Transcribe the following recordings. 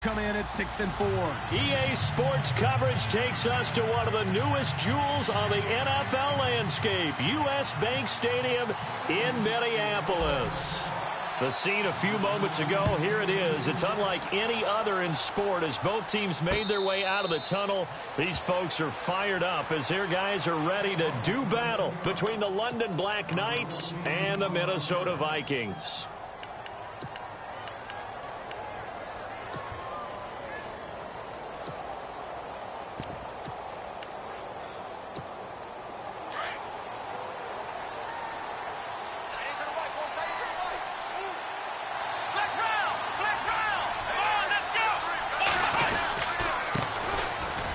Come in at 6-4. EA Sports coverage takes us to one of the newest jewels on the NFL landscape, U.S. Bank Stadium in Minneapolis. The scene a few moments ago, here it is. It's unlike any other in sport as both teams made their way out of the tunnel. These folks are fired up as their guys are ready to do battle between the London Black Knights and the Minnesota Vikings.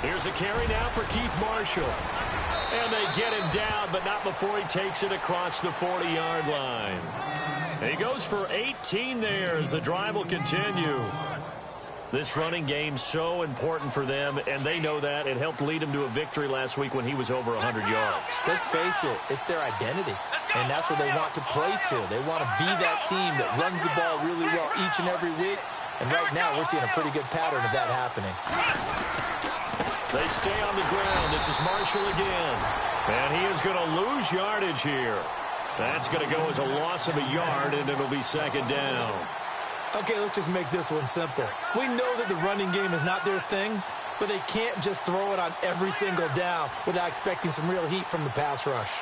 Here's a carry now for Keith Marshall. And they get him down, but not before he takes it across the 40-yard line. He goes for 18 there as the drive will continue. This running game so important for them, and they know that. It helped lead him to a victory last week when he was over 100 yards. Let's face it, it's their identity, and that's what they want to play to. They want to be that team that runs the ball really well each and every week, and right now we're seeing a pretty good pattern of that happening. They stay on the ground. This is Marshall again. And he is going to lose yardage here. That's going to go as a loss of a yard, and it'll be second down. Okay, let's just make this one simple. We know that the running game is not their thing, but they can't just throw it on every single down without expecting some real heat from the pass rush.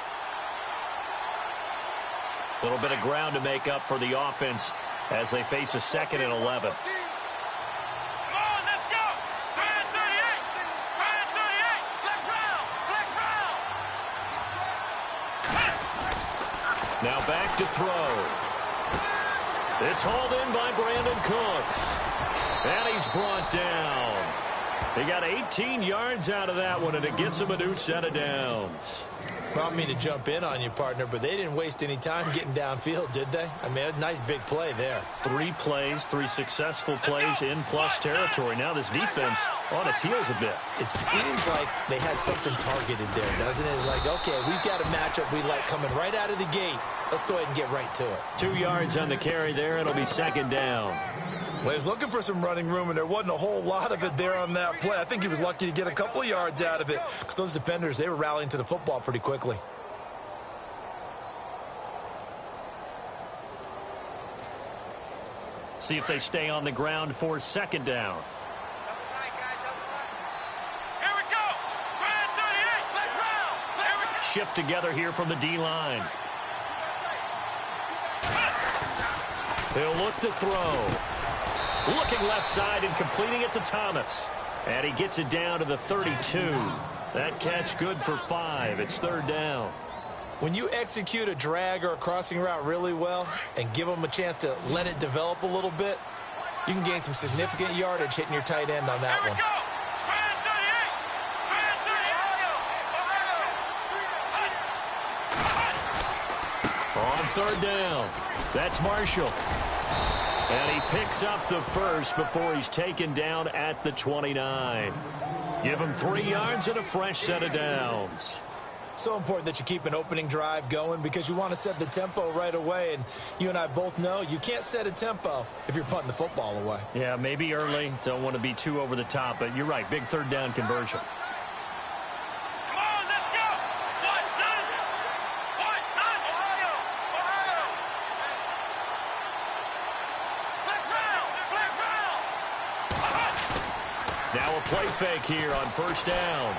A little bit of ground to make up for the offense as they face a 2nd and 11. Now back to throw. It's hauled in by Brandon Cooks. And he's brought down. He got 18 yards out of that one, and it gets him a new set of downs. Well, I don't mean to jump in on you, partner, but they didn't waste any time getting downfield, did they? I mean, a nice big play there. 3 plays, 3 successful plays in plus territory. Now this defense on its heels a bit. It seems like they had something targeted there, doesn't it? It's like, okay, we've got a matchup we like coming right out of the gate. Let's go ahead and get right to it. 2 yards on the carry there. It'll be second down. Well, he was looking for some running room, and there wasn't a whole lot of it there on that play. I think he was lucky to get a couple of yards out of it because those defenders, they were rallying to the football pretty quickly. See if they stay on the ground for second down. Here we go. 38. Let's round. Shift together here from the D-line. He'll look to throw. Looking left side and completing it to Thomas. And he gets it down to the 32. That catch good for 5. It's third down. When you execute a drag or a crossing route really well and give them a chance to let it develop a little bit, you can gain some significant yardage hitting your tight end on that one. On third down, that's Marshall. And he picks up the first before he's taken down at the 29. Give him 3 yards and a fresh set of downs. So important that you keep an opening drive going because you want to set the tempo right away. And you and I both know you can't set a tempo if you're punting the football away. Yeah, maybe early. Don't want to be too over the top, but you're right. Big third down conversion. Now a play fake here on first down.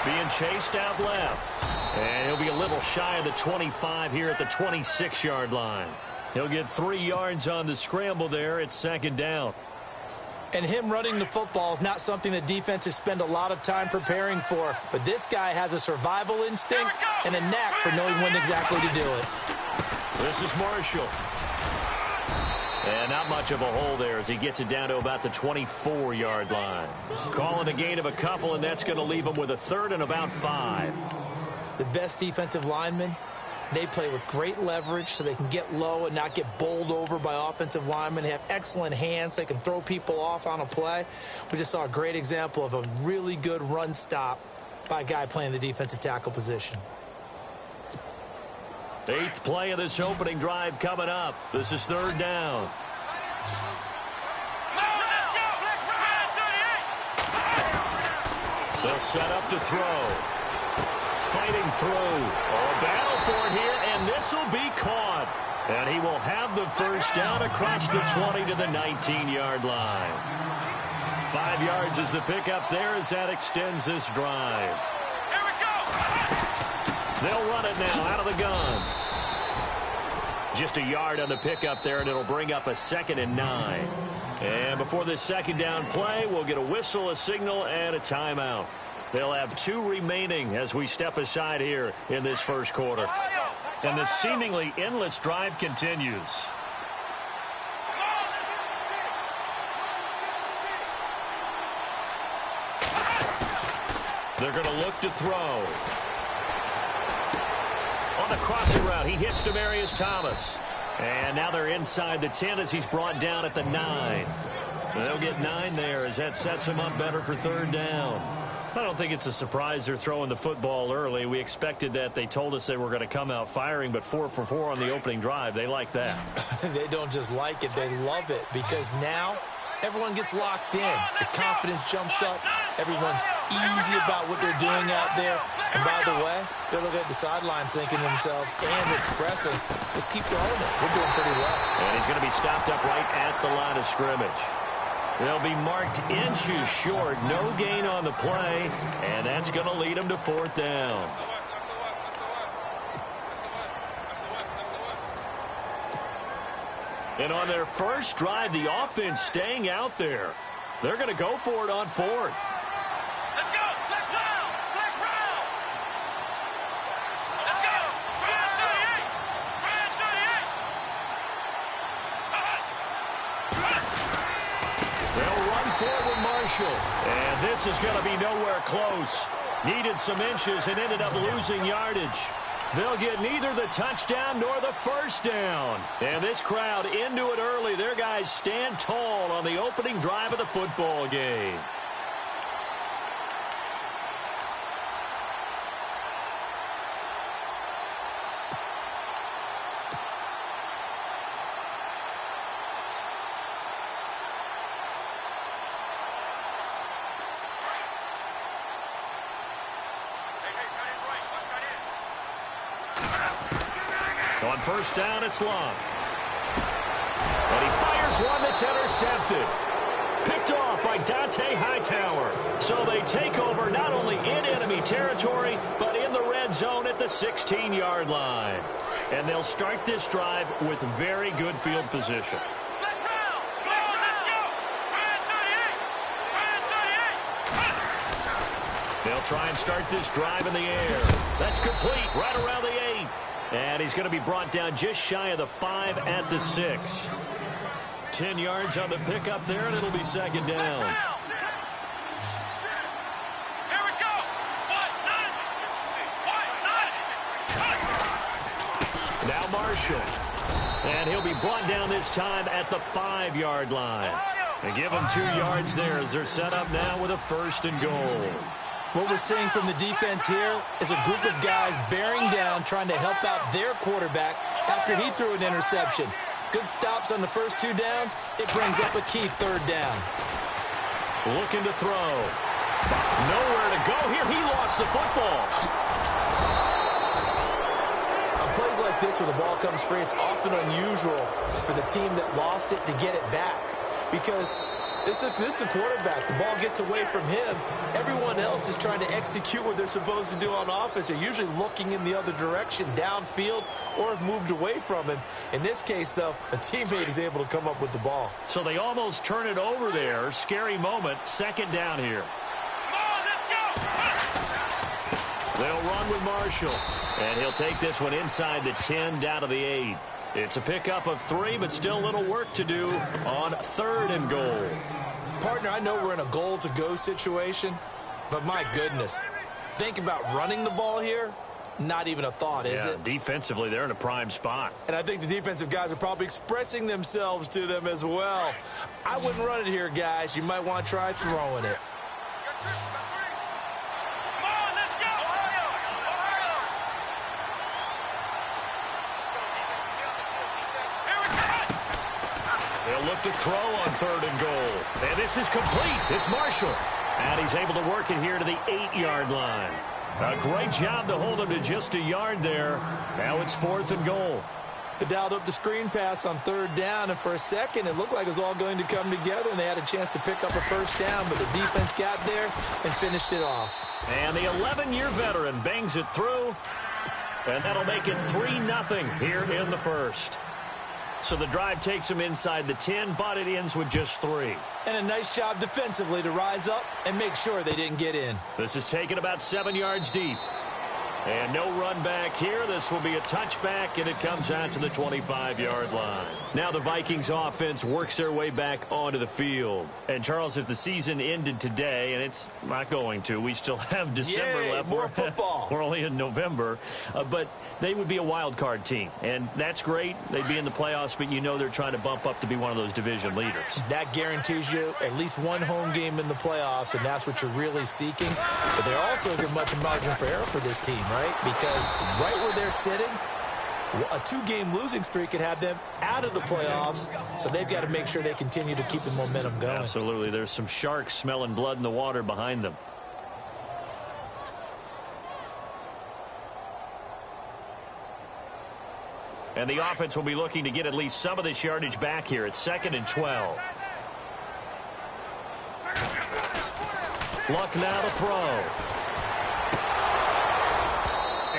Being chased out left. And he'll be a little shy of the 25 here at the 26-yard line. He'll get 3 yards on the scramble there. It's second down. And him running the football is not something that defenses spend a lot of time preparing for. But this guy has a survival instinct and a knack for knowing when exactly to do it. This is Marshall. And not much of a hole there as he gets it down to about the 24-yard line. Calling a gain of a couple, and that's going to leave him with a third and about 5. The best defensive linemen, they play with great leverage so they can get low and not get bowled over by offensive linemen. They have excellent hands. They can throw people off on a play. We just saw a great example of a really good run stop by a guy playing the defensive tackle position. 8th play of this opening drive coming up. This is third down. They'll set up to throw. Fighting through. Oh, a battle for it here, and this will be caught. And he will have the first down across the 20 to the 19-yard line. 5 yards is the pickup there as that extends this drive. Here we go. They'll run it now out of the gun. Just a yard on the pickup there, and it'll bring up a 2nd and 9. And before this second down play, we'll get a whistle, a signal, and a timeout. They'll have 2 remaining as we step aside here in this first quarter. And the seemingly endless drive continues. They're going to look to throw. On the crossing route, he hits Demaryius Thomas. And now they're inside the 10 as he's brought down at the 9. They'll get 9 there as that sets him up better for 3rd down. I don't think it's a surprise they're throwing the football early. We expected that. They told us they were going to come out firing, but 4 for 4 on the opening drive. They like that. They don't just like it, they love it, because now everyone gets locked in. The confidence jumps up. Everyone's easy about what they're doing out there. And by the way, they're looking at the sideline thinking to themselves and expressing, just keep throwing it. We're doing pretty well. And he's going to be stopped up right at the line of scrimmage. They'll be marked inches short. No gain on the play, and that's going to lead them to 4th down. And on their first drive, the offense staying out there. They're going to go for it on 4th. Let's go. Let's round. Let's round. Let's go. Brand 38. Brand 38. They'll run forward with Marshall. And this is going to be nowhere close. Needed some inches and ended up losing yardage. They'll get neither the touchdown nor the first down. And this crowd into it early. Their guys stand tall on the opening drive of the football game. On first down, it's long. And he fires one that's intercepted. Picked off by Dante Hightower. So they take over not only in enemy territory, but in the red zone at the 16-yard line. And they'll start this drive with very good field position. Let's round. Let's go. Brand 38. Brand 38. They'll try and start this drive in the air. That's complete right around the 8. And he's going to be brought down just shy of the 5 at the 6. 10 yards on the pickup there, and it'll be 2nd down. Here we go. 1-9. Now Marshall. And he'll be brought down this time at the 5-yard line. And give him 2 yards there as they're set up now with a 1st and goal. What we're seeing from the defense here is a group of guys bearing down, trying to help out their quarterback after he threw an interception. Good stops on the first 2 downs. It brings up a key 3rd down. Looking to throw. Nowhere to go here. He lost the football. On plays like this where the ball comes free, it's often unusual for the team that lost it to get it back. Because this is the quarterback. The ball gets away from him. Everyone else is trying to execute what they're supposed to do on offense. They're usually looking in the other direction, downfield, or have moved away from him. In this case, though, a teammate is able to come up with the ball. So they almost turn it over there. Scary moment. 2nd down here. Come on, let's go. They'll run with Marshall. And he'll take this one inside the 10 down to the 8. It's a pickup of 3, but still a little work to do on 3rd and goal. Partner, I know we're in a goal-to-go situation, but my goodness, think about running the ball here. Not even a thought, is it? Defensively, they're in a prime spot. And I think the defensive guys are probably expressing themselves to them as well. I wouldn't run it here, guys. You might want to try throwing it. Come on, let's go. Here we go. They'll look to throw on 3rd and goal. And this is complete. It's Marshall. And he's able to work it here to the 8-yard line. A great job to hold him to just a yard there. Now it's 4th and goal. They dialed up the screen pass on 3rd down, and for a second it looked like it was all going to come together, and they had a chance to pick up a 1st down, but the defense got there and finished it off. And the 11-year veteran bangs it through, and that'll make it 3-0 here in the first. So the drive takes him inside the 10, but it ends with just 3. And a nice job defensively to rise up and make sure they didn't get in. This is taken about 7 yards deep. And no run back here. This will be a touchback, and it comes out to the 25-yard line. Now the Vikings offense works their way back onto the field. And, Charles, if the season ended today, and it's not going to, we still have December left. More football. We're only in November. But they would be a wild card team. And that's great. They'd be in the playoffs, but you know they're trying to bump up to be one of those division leaders. That guarantees you at least one home game in the playoffs, and that's what you're really seeking. But there also isn't much margin for error for this team, right? Because right where they're sitting, a 2-game losing streak could have them out of the playoffs, so they've got to make sure they continue to keep the momentum going. Absolutely. There's some sharks smelling blood in the water behind them. And the offense will be looking to get at least some of this yardage back here. It's 2nd and 12. Luck now to throw.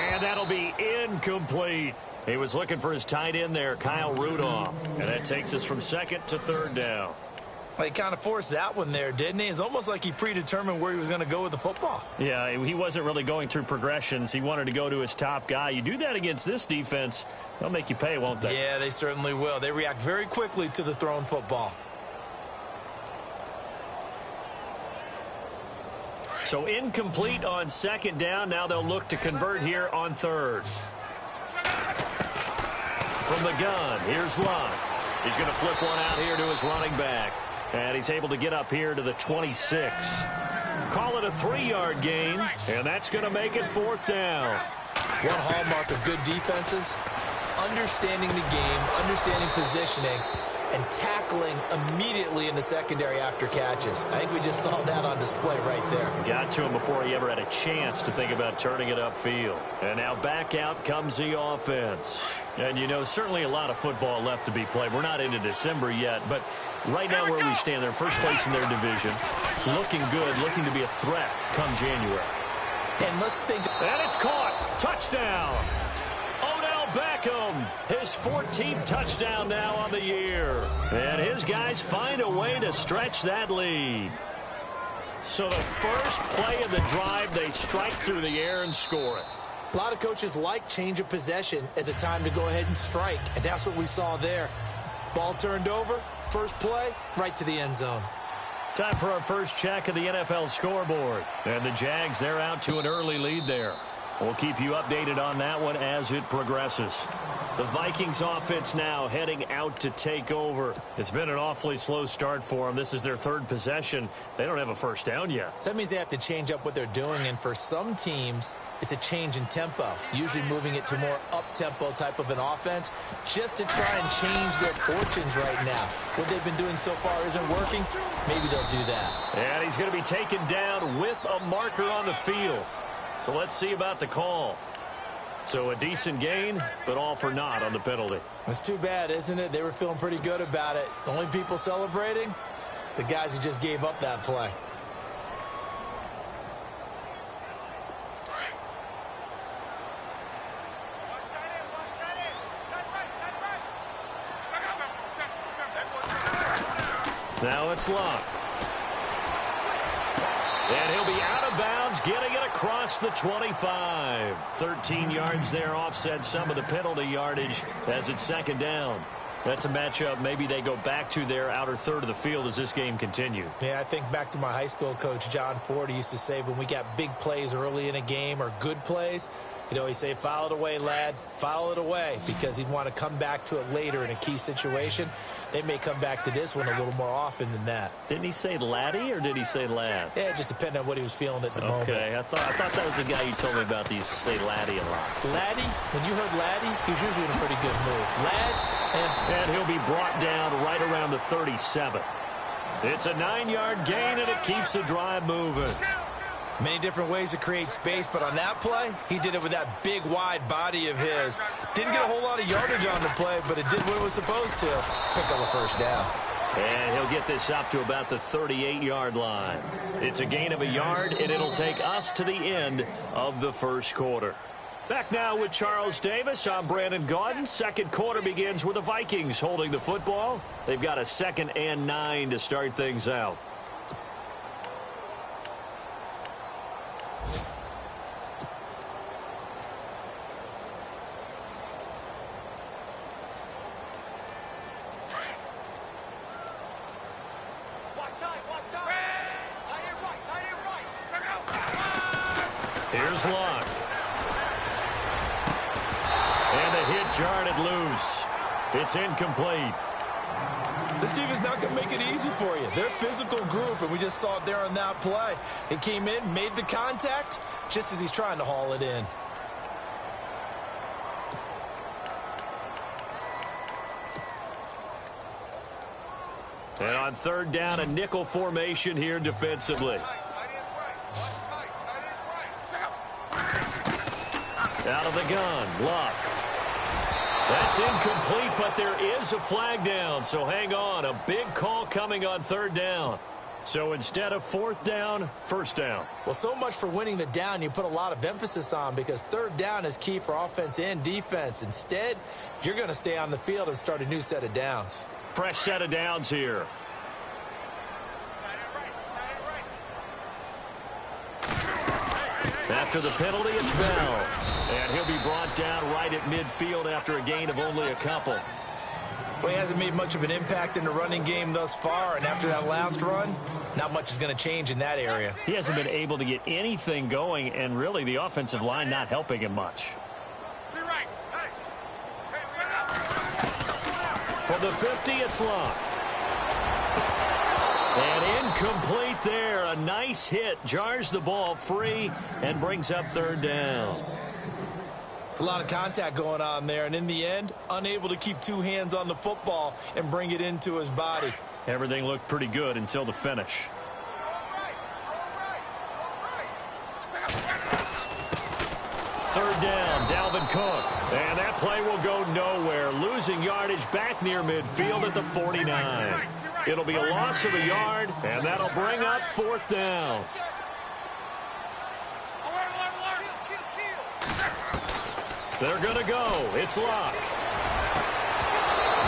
And that'll be incomplete. He was looking for his tight end there, Kyle Rudolph. And that takes us from 2nd to 3rd down. He kind of forced that one there, didn't he? It's almost like he predetermined where he was going to go with the football. Yeah, he wasn't really going through progressions. He wanted to go to his top guy. You do that against this defense, they'll make you pay, won't they? Yeah, they certainly will. They react very quickly to the thrown football. So incomplete on 2nd down. Now they'll look to convert here on 3rd. From the gun, here's Luck. He's going to flip one out here to his running back. And he's able to get up here to the 26. Call it a 3-yard gain, and that's going to make it 4th down. One hallmark of good defenses is understanding the game, understanding positioning, and tackling immediately in the secondary after catches. I think we just saw that on display right there. Got to him before he ever had a chance to think about turning it upfield. And now back out comes the offense. And, you know, certainly a lot of football left to be played. We're not into December yet, but right now where we stand, they're first place in their division. Looking good, looking to be a threat come January. And let's think. And it's caught. Touchdown. Beckham, his 14th touchdown now on the year. And his guys find a way to stretch that lead. So the first play of the drive, they strike through the air and score it. A lot of coaches like change of possession as a time to go ahead and strike, and that's what we saw there. Ball turned over, first play, right to the end zone. Time for our first check of the NFL scoreboard. And the Jags, they're out to an early lead there. We'll keep you updated on that one as it progresses. The Vikings offense now heading out to take over. It's been an awfully slow start for them. This is their 3rd possession. They don't have a first down yet. So that means they have to change up what they're doing, and for some teams, it's a change in tempo, usually moving it to more up-tempo type of an offense just to try and change their fortunes right now. What they've been doing so far isn't working. Maybe they'll do that. And he's going to be taken down with a marker on the field. So let's see about the call. So a decent gain, but all for naught on the penalty. It's too bad, isn't it? They were feeling pretty good about it. The only people celebrating, the guys who just gave up that play. Now it's Luck. And he'll be out of bounds, getting it across the 25. 13 yards there, offset some of the penalty yardage as it's 2nd down. That's a matchup maybe they go back to their outer third of the field as this game continues. Yeah, I think back to my high school coach, John Ford. He used to say when we got big plays early in a game or good plays, he'd always say, foul it away, lad, foul it away, because he'd want to come back to it later in a key situation. They may come back to this one a little more often than that. Didn't he say laddie or did he say lad? Yeah, it just depended on what he was feeling at the moment. Okay, I thought that was the guy you told me about. These say laddie a lot. Laddie, when you heard laddie, he was usually in a pretty good mood. Lad, and he'll be brought down right around the 37. It's a 9-yard gain, and it keeps the drive moving. Many different ways to create space, but on that play, he did it with that big, wide body of his. Didn't get a whole lot of yardage on the play, but it did what it was supposed to. Pick up a first down. And he'll get this up to about the 38-yard line. It's a gain of a yard, and it'll take us to the end of the first quarter. Back now with Charles Davis. I'm Brandon Gaudin. Second quarter begins with the Vikings holding the football. They've got a 2nd and 9 to start things out. Here's Luck. And the hit jarred it loose. It's incomplete. This defense not going to make it easy for you. They're a physical group, and we just saw it there on that play. He came in, made the contact, just as he's trying to haul it in. And on 3rd down, a nickel formation here defensively. Out of the gun, Luck. That's incomplete, but there is a flag down, so hang on. A big call coming on 3rd down. So instead of 4th down, 1st down. Well, so much for winning the down you put a lot of emphasis on, because 3rd down is key for offense and defense. Instead, you're going to stay on the field and start a new set of downs. Fresh set of downs here. After the penalty, it's Bell. And he'll be brought down right at midfield after a gain of only a couple. Well, he hasn't made much of an impact in the running game thus far, and after that last run, not much is going to change in that area. He hasn't been able to get anything going, and really the offensive line not helping him much. For the 50, it's Luck. And incomplete there. A nice hit. Jars the ball free and brings up 3rd down. It's a lot of contact going on there, and in the end, unable to keep 2 hands on the football and bring it into his body. Everything looked pretty good until the finish. Third down, Dalvin Cook. And that play will go nowhere. Losing yardage back near midfield at the 49. It'll be a loss of a yard, and that'll bring up 4th down. They're going to go. It's Luck.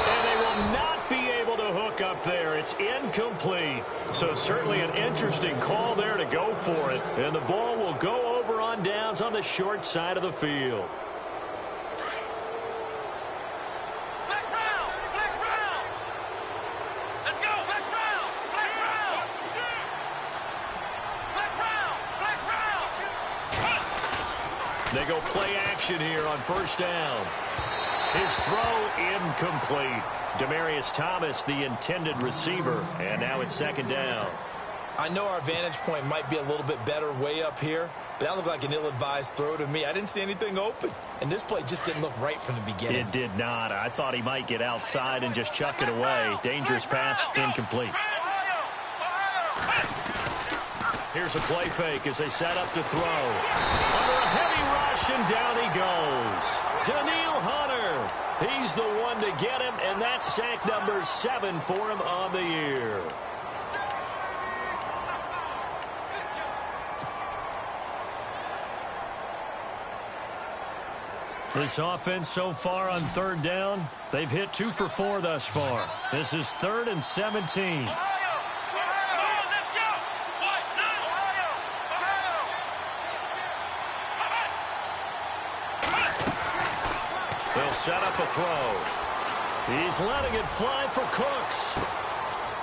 And they will not be able to hook up there. It's incomplete. So certainly an interesting call there to go for it. And the ball will go over on downs on the short side of the field. They go play action here on 1st down. His throw incomplete. Demaryius Thomas, the intended receiver, and now it's 2nd down. I know our vantage point might be a little bit better way up here, but that looked like an ill-advised throw to me. I didn't see anything open, and this play just didn't look right from the beginning. It did not. I thought he might get outside and just chuck it away. Dangerous pass, incomplete. Here's a play fake as they set up to throw. Under a heavy rush, and down he goes. Danielle Hunter. He's the one to get him, and that's sack number 7 for him on the year. This offense so far on 3rd down, they've hit 2 for 4 thus far. This is 3rd and 17. They'll set up a throw. He's letting it fly for Cooks.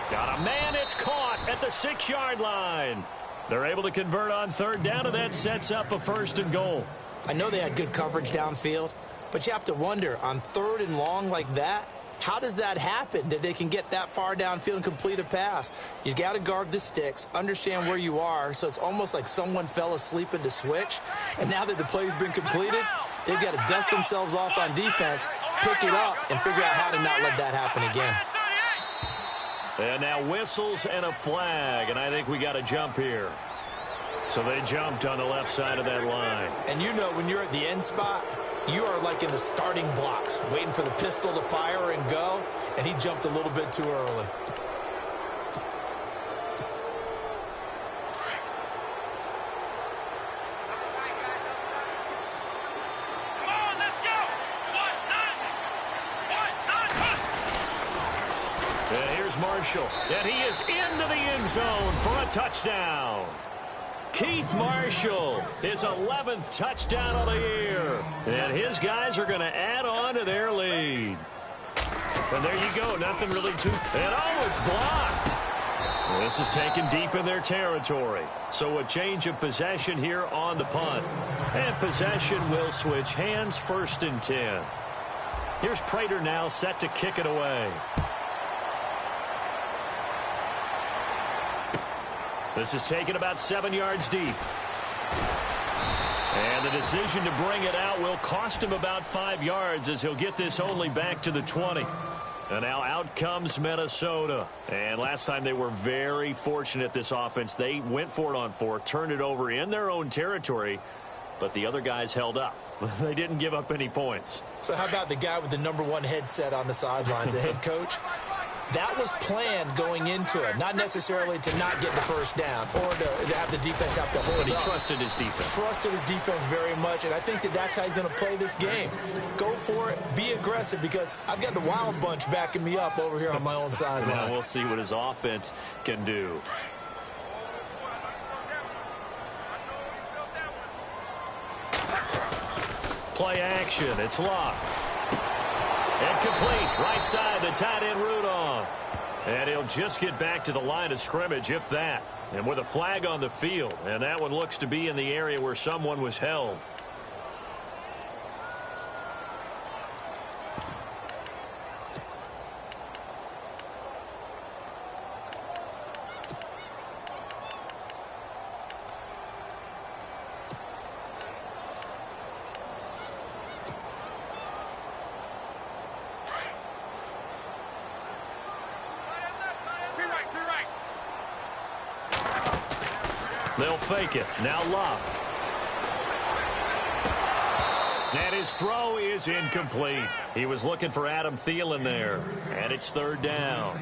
Got a man, it's caught at the 6-yard line. They're able to convert on 3rd down, and that sets up a 1st and goal. I know they had good coverage downfield, but you have to wonder, on 3rd and long like that, how does that happen, that they can get that far downfield and complete a pass? You got to guard the sticks, understand where you are, so it's almost like someone fell asleep in the switch, and now that the play's been completed, they've got to dust themselves off on defense, pick it up, and figure out how to not let that happen again. And now whistles and a flag, and I think we got a jump here. So they jumped on the left side of that line. And you know, when you're at the end spot, you are like in the starting blocks, waiting for the pistol to fire and go, and he jumped a little bit too early. And here's Marshall, and he is into the end zone for a touchdown. Keith Marshall, his 11th touchdown of the year. And his guys are going to add on to their lead. And there you go, nothing really too... And oh, it's blocked. Well, this is taken deep in their territory. So a change of possession here on the punt. And possession will switch hands, 1st and 10. Here's Prater now set to kick it away. This is taken about 7 yards deep. And the decision to bring it out will cost him about 5 yards as he'll get this only back to the 20. And now out comes Minnesota. And last time they were very fortunate, this offense. They went for it on 4, turned it over in their own territory, but the other guys held up. They didn't give up any points. So how about the guy with the #1 headset on the sidelines, the head coach? That was planned going into it, not necessarily to not get the first down or to have the defense have to hold But he up. trusted his defense. Trusted his defense very much, and I think that's how he's going to play this game. Go for it, be aggressive, because I've got the wild bunch backing me up over here on my own sideline. Now we'll see what his offense can do. Play action, it's locked. And complete, right side, the tight end Rudolph. And he'll just get back to the line of scrimmage, if that. And with a flag on the field. And that one looks to be in the area where someone was held. They'll fake it. Now Love. And his throw is incomplete. He was looking for Adam Thielen there. And it's 3rd down.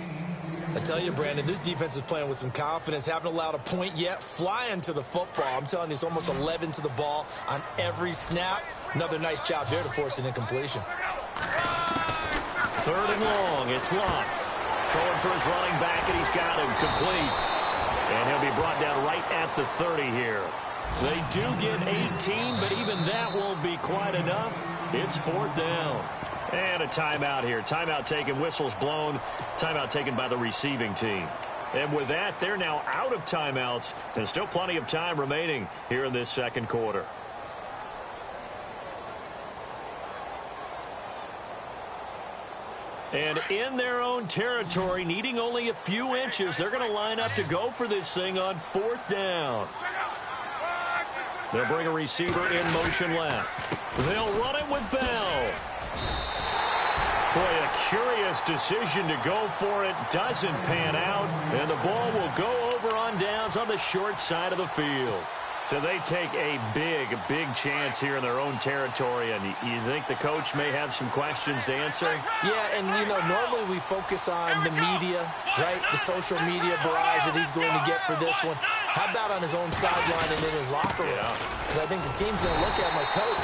I tell you, Brandon, this defense is playing with some confidence. Haven't allowed a point yet. Flying to the football. I'm telling you, it's almost 11 to the ball on every snap. Another nice job there to force an incompletion. 3rd and long. It's Love. Throwing for his running back, and he's got him complete. And he'll be brought down right at the 30 here. They do get 18, but even that won't be quite enough. It's 4th down. And a timeout here. Timeout taken, whistles blown. Timeout taken by the receiving team. And with that, they're now out of timeouts. And still plenty of time remaining here in this 2nd quarter. And in their own territory, needing only a few inches, they're going to line up to go for this thing on 4th down. They'll bring a receiver in motion left. They'll run it with Bell. Boy, a curious decision to go for it. Doesn't pan out. And the ball will go over on downs on the short side of the field. So they take a big chance here in their own territory, and you think the coach may have some questions to answer? Yeah, and, you know, normally we focus on the media, right, the social media barrage that he's going to get for this one. How about on his own sideline and in his locker room? Because I think the team's going to look at my coach.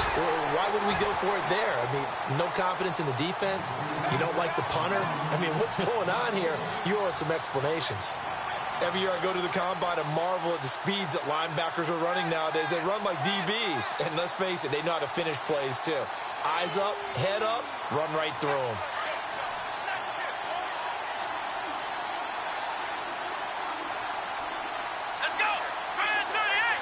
Why would we go for it there? I mean, no confidence in the defense. You don't like the punter. I mean, what's going on here? You owe us some explanations. Every year I go to the combine and marvel at the speeds that linebackers are running nowadays. They run like DBs. And let's face it, they know how to finish plays too. Eyes up, head up, run right through them. Let's go! Ryan 38!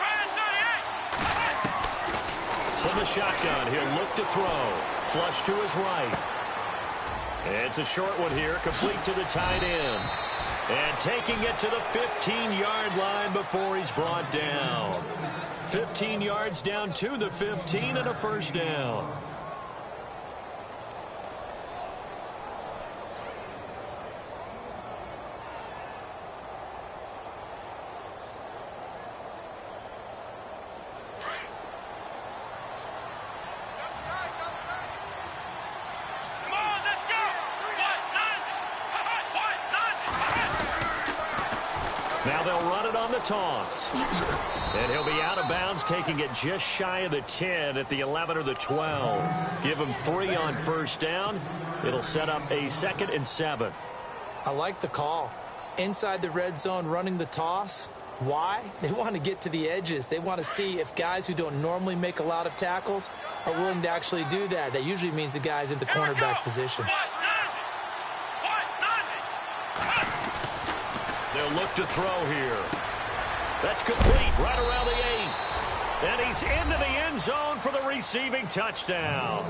Ryan 38! From the shotgun, he'll look to throw. Flush to his right. It's a short one here, complete to the tight end. And taking it to the 15-yard line before he's brought down. 15 yards down to the 15 and a 1st down. Now they'll run it on the toss. And he'll be out of bounds, taking it just shy of the 10 at the 11 or the 12. Give him 3 on first down. It'll set up a 2nd and 7. I like the call. Inside the red zone, running the toss. Why? They want to get to the edges. They want to see if guys who don't normally make a lot of tackles are willing to actually do that. That usually means the guy's in the cornerback position. They'll look to throw here. That's complete right around the 8. And he's into the end zone for the receiving touchdown.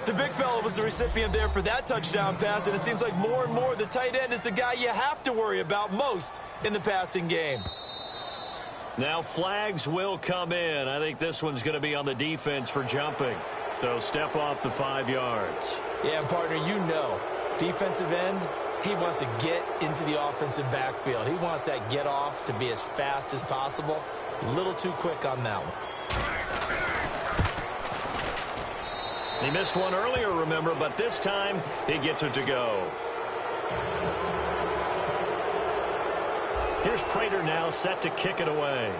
The big fella was the recipient there for that touchdown pass, and it seems like more and more the tight end is the guy you have to worry about most in the passing game. Now flags will come in. I think this one's going to be on the defense for jumping. So step off the 5 yards. Yeah, partner, you know, defensive end, he wants to get into the offensive backfield. He wants that get off to be as fast as possible. A little too quick on that one. He missed one earlier, remember, but this time he gets it to go. Here's Prater now set to kick it away.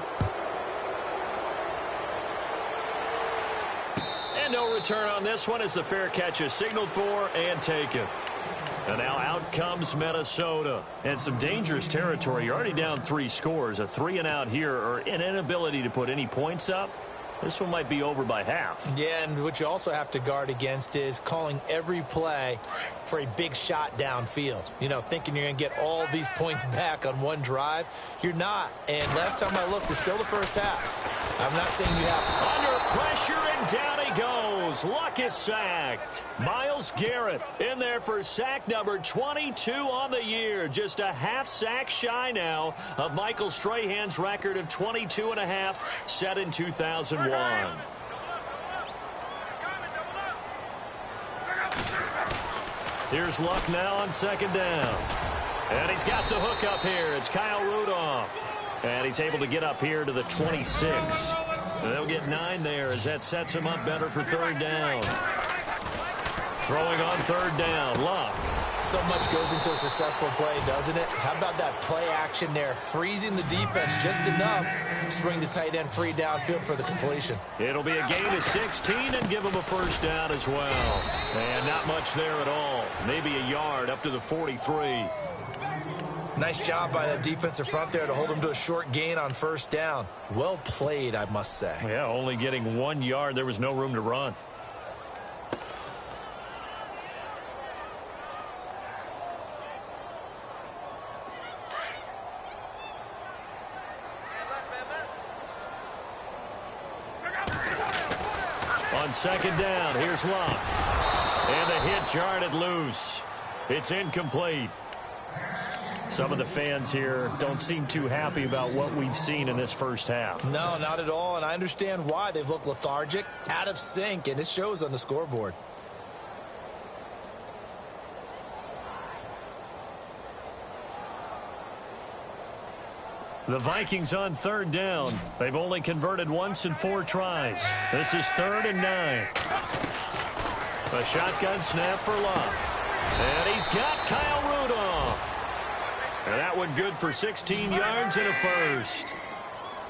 And no return on this one as the fair catch is signaled for and taken. And now out comes Minnesota. And some dangerous territory. You're already down 3 scores. A 3-and-out here or an inability to put any points up. This one might be over by half. Yeah, and what you also have to guard against is calling every play for a big shot downfield. You know, thinking you're going to get all these points back on one drive. You're not. And last time I looked, it's still the first half. I'm not saying you have. Under pressure, and down he goes. Luck is sacked. Myles Garrett in there for sack number 22 on the year. Just a half sack shy now of Michael Strahan's record of 22.5 set in 2001. Here's Luck now on 2nd down. And he's got the hook up here. It's Kyle Rudolph. And he's able to get up here to the 26. And they'll get 9 there as that sets him up better for 3rd down. Throwing on 3rd down, Luck. So much goes into a successful play, doesn't it? How about that play action there? Freezing the defense just enough to bring the tight end free downfield for the completion. It'll be a gain of 16 and give him a 1st down as well. And not much there at all. Maybe a yard up to the 43. Nice job by that defensive front there to hold him to a short gain on 1st down. Well played, I must say. Yeah, only getting 1 yard. There was no room to run. On 2nd down, here's Luck. And the hit jarred it loose. It's incomplete. Some of the fans here don't seem too happy about what we've seen in this first half. No, not at all, and I understand why. They've looked lethargic, out of sync, and it shows on the scoreboard. The Vikings on 3rd down. They've only converted once in 4 tries. This is 3rd and 9. A shotgun snap for Luck. And he's got Kyle Rudolph. And that one good for 16 yards and a 1st.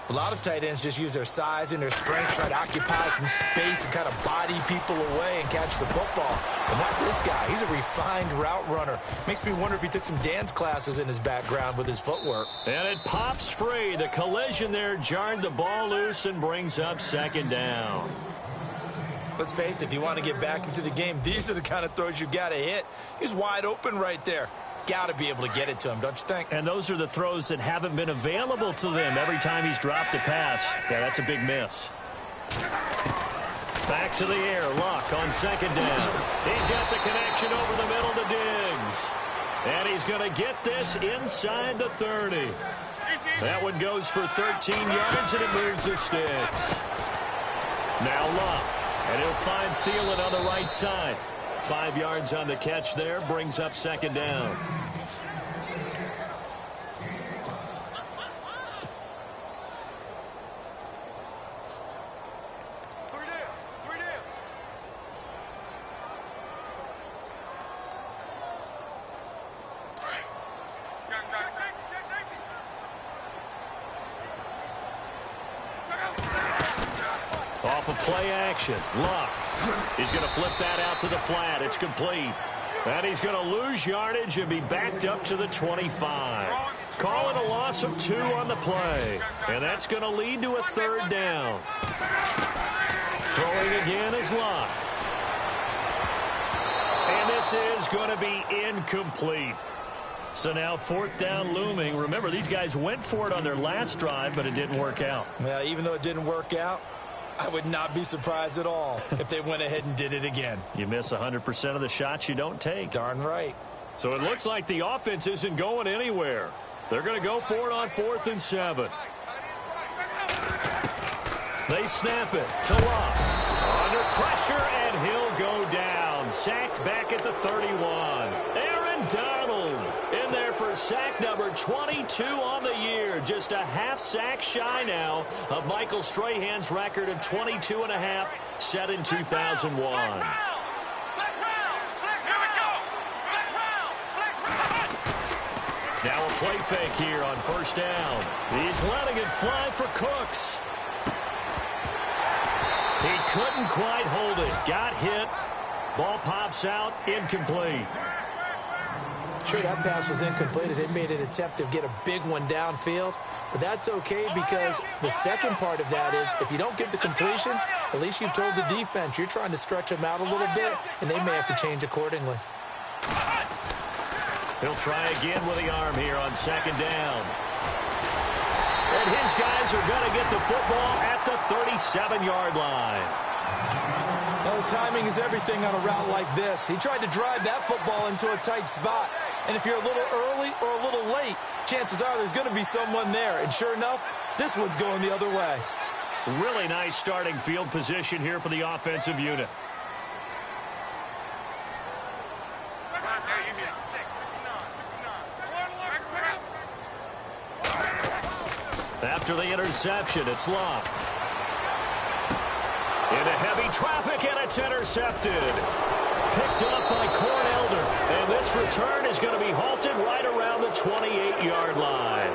A lot of tight ends just use their size and their strength, try to occupy some space and kind of body people away and catch the football. But not this guy. He's a refined route runner. Makes me wonder if he took some dance classes in his background with his footwork. And it pops free. The collision there jarred the ball loose and brings up 2nd down. Let's face it, if you want to get back into the game, these are the kind of throws you got to hit. He's wide open right there. Got to be able to get it to him, don't you think? And those are the throws that haven't been available to them every time he's dropped a pass. Yeah, that's a big miss. Back to the air. Luck on 2nd down. He's got the connection over the middle to Diggs. And he's going to get this inside the 30. That one goes for 13 yards, and it moves the sticks. Now Luck. And he'll find Thielen on the right side. 5 yards on the catch there, brings up 2nd down. play action. Luck. He's going to flip that out to the flat. It's complete. And he's going to lose yardage and be backed up to the 25. Call it a loss of 2 on the play. And that's going to lead to a 3rd down. Throwing again is Luck. And this is going to be incomplete. So now 4th down looming. Remember, these guys went for it on their last drive, but it didn't work out. Well, even though it didn't work out, I would not be surprised at all if they went ahead and did it again. You miss 100% of the shots you don't take. Darn right. So it looks like the offense isn't going anywhere. They're going to go for it on 4th and 7. They snap it to Luck. Under pressure, and he'll go down. Sacked back at the 31. Aaron Donald in there for sack number 22 on the year. Just a half sack shy now of Michael Strahan's record of 22.5 set in 2001. Now a play fake here on 1st down. He's letting it fly for Cooks. He couldn't quite hold it. Got hit. Ball pops out. Incomplete. Sure, that pass was incomplete as they made an attempt to get a big one downfield. But that's okay because the second part of that is if you don't get the completion, at least you've told the defense you're trying to stretch them out a little bit, and they may have to change accordingly. He'll try again with the arm here on 2nd down. And his guys are going to get the football at the 37-yard line. Oh, timing is everything on a route like this. He tried to drive that football into a tight spot. And if you're a little early or a little late, chances are there's going to be someone there. And sure enough, this one's going the other way. Really nice starting field position here for the offensive unit. After the interception, it's Luck. Into heavy traffic, and it's intercepted. Picked up by Cornelder. And this return is going to be halted right around the 28-yard line.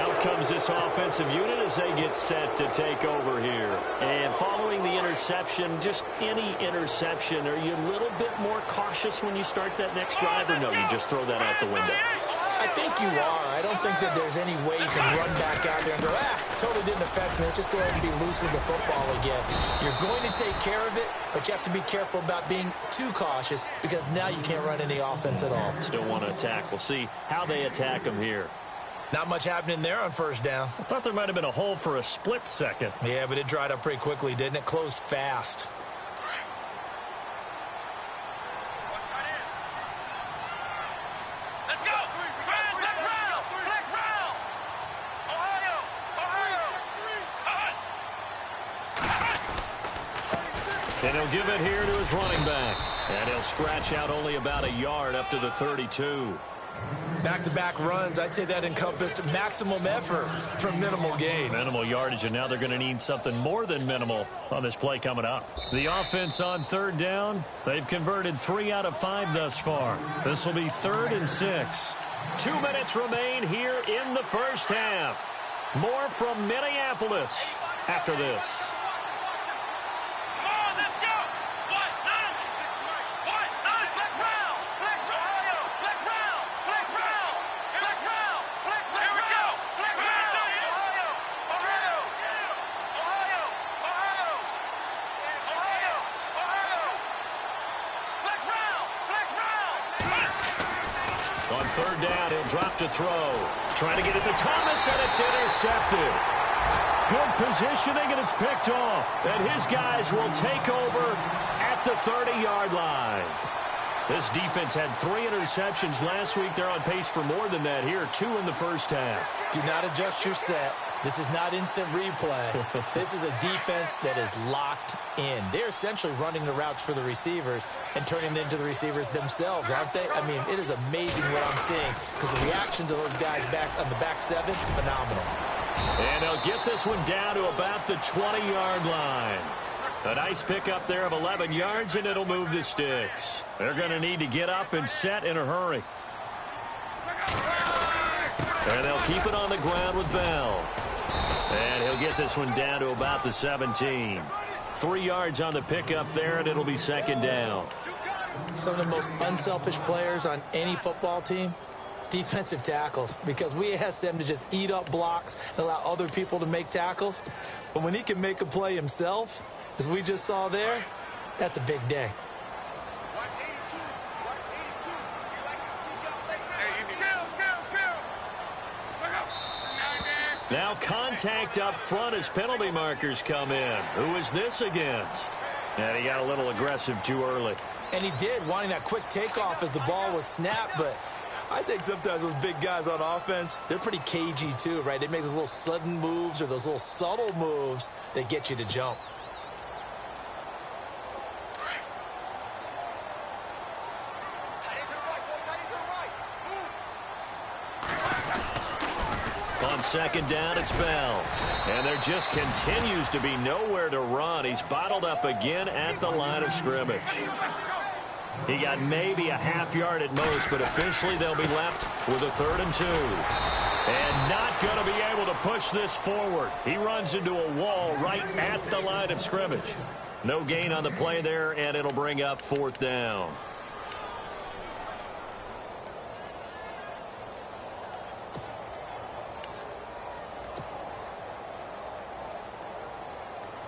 Out comes this offensive unit as they get set to take over here. And following the interception, just any interception, are you a little bit more cautious when you start that next drive, or no, you just throw that out the window? I think you are. I don't think that there's any way you can run back out there and go, totally didn't affect me. Let's just go ahead and be loose with the football again. You're going to take care of it, but you have to be careful about being too cautious because now you can't run any offense at all. Still want to attack. We'll see how they attack them here. Not much happening there on 1st down. I thought there might have been a hole for a split second. Yeah, but it dried up pretty quickly, didn't it? Closed fast. And he'll give it here to his running back. And he'll scratch out only about a yard up to the 32. Back-to-back runs, I'd say that encompassed maximum effort for minimal gain. Minimal yardage, and now they're going to need something more than minimal on this play coming up. The offense on 3rd down, they've converted 3 out of 5 thus far. This will be 3rd and 6. 2 minutes remain here in the first half. More from Minneapolis after this. On 3rd down, he'll drop to throw. Trying to get it to Thomas, and it's intercepted. Good positioning, and it's picked off. And his guys will take over at the 30-yard line. This defense had 3 interceptions last week. They're on pace for more than that here, 2 in the first half. Do not adjust your set. This is not instant replay. This is a defense that is locked in. They're essentially running the routes for the receivers and turning them into the receivers themselves, aren't they? I mean, it is amazing what I'm seeing because the reactions of those guys back on the back 7, phenomenal. And they'll get this one down to about the 20-yard line. A nice pickup there of 11 yards, and it'll move the sticks. They're going to need to get up and set in a hurry. And they'll keep it on the ground with Bell. And he'll get this one down to about the 17. 3 yards on the pickup there, and it'll be second down. Some of the most unselfish players on any football team, defensive tackles, because we ask them to just eat up blocks and allow other people to make tackles. But when he can make a play himself, as we just saw there, that's a big day. Now contact up front as penalty markers come in. Who is this against? And he got a little aggressive too early. And he did, wanting that quick takeoff as the ball was snapped, but I think sometimes those big guys on offense, they're pretty cagey too, right? They make those little sudden moves or those little subtle moves that get you to jump. On second down, it's Bell. And there just continues to be nowhere to run. He's bottled up again at the line of scrimmage. He got maybe a half yard at most, but officially they'll be left with a 3rd and 2. And not going to be able to push this forward. He runs into a wall right at the line of scrimmage. No gain on the play there, and it'll bring up 4th down.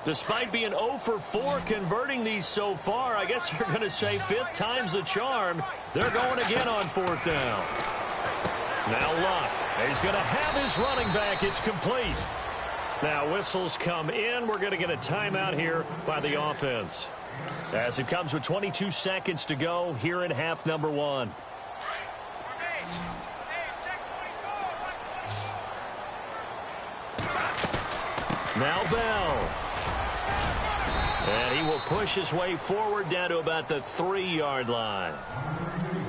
Despite being 0 for 4 converting these so far, I guess you're going to say 5th time's the charm. They're going again on 4th down. Now Luck. He's going to have his running back. It's complete. Now whistles come in. We're going to get a timeout here by the offense, as it comes with 22 seconds to go here in half number 1. Now Bell. And he will push his way forward down to about the 3-yard line.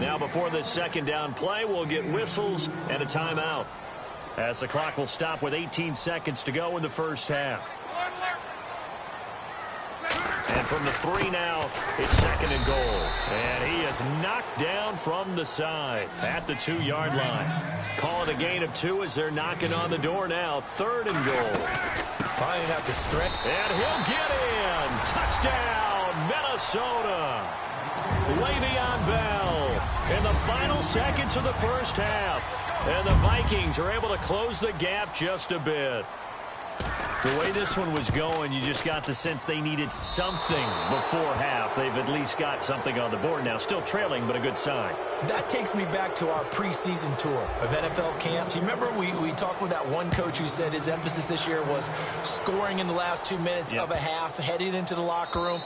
Now before this second down play, we'll get whistles and a timeout, as the clock will stop with 18 seconds to go in the first half. And from the 3 now, it's 2nd and goal. And he is knocked down from the side at the 2-yard line. Call it a gain of 2 as they're knocking on the door now. 3rd and goal. Finding out the stretch. And he'll get in. Touchdown, Minnesota. Le'Veon Bell in the final seconds of the first half. And the Vikings are able to close the gap just a bit. The way this one was going, you just got the sense they needed something before half. They've at least got something on the board now. Still trailing, but a good sign. That takes me back to our preseason tour of NFL camps. You remember we talked with that one coach who said his emphasis this year was scoring in the last 2 minutes of a half, heading into the locker room.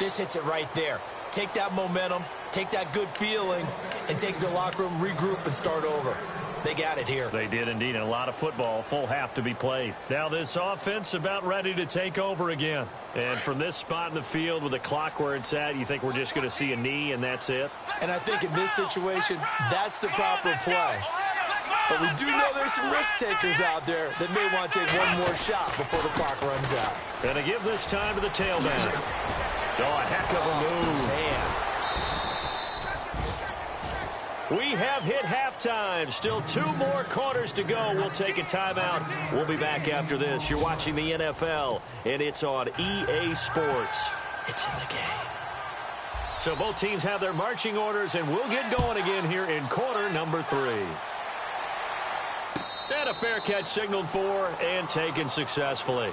This hits it right there. Take that momentum, take that good feeling, and take it to the locker room, regroup, and start over. They got it here. They did indeed, and a lot of football, full half to be played. Now this offense about ready to take over again. And from this spot in the field with the clock where it's at, you think we're just going to see a knee and that's it? And I think in this situation, that's the proper play. But we do know there's some risk takers out there that may want to take one more shot before the clock runs out. And to give this time to the tailback. Oh, a heck of a move. Man. We have hit halftime. Still 2 more quarters to go. We'll take a timeout. We'll be back after this. You're watching the NFL, and it's on EA Sports. It's in the game. So both teams have their marching orders, and we'll get going again here in quarter number 3. And a fair catch signaled for and taken successfully.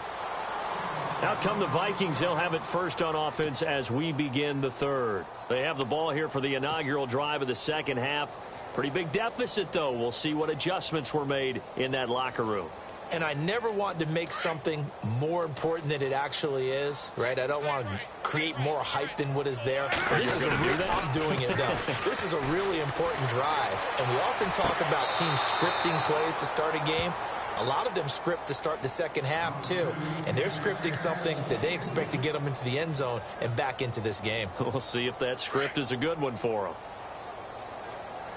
Out come the Vikings. They'll have it first on offense as we begin the 3rd. They have the ball here for the inaugural drive of the second half. Pretty big deficit, though. We'll see what adjustments were made in that locker room. And I never want to make something more important than it actually is, right? I don't want to create more hype than what is there. This is I'm doing it, though. This is a really important drive. And we often talk about teams scripting plays to start a game. A lot of them script to start the second half, too. And they're scripting something that they expect to get them into the end zone and back into this game. We'll see if that script is a good one for them.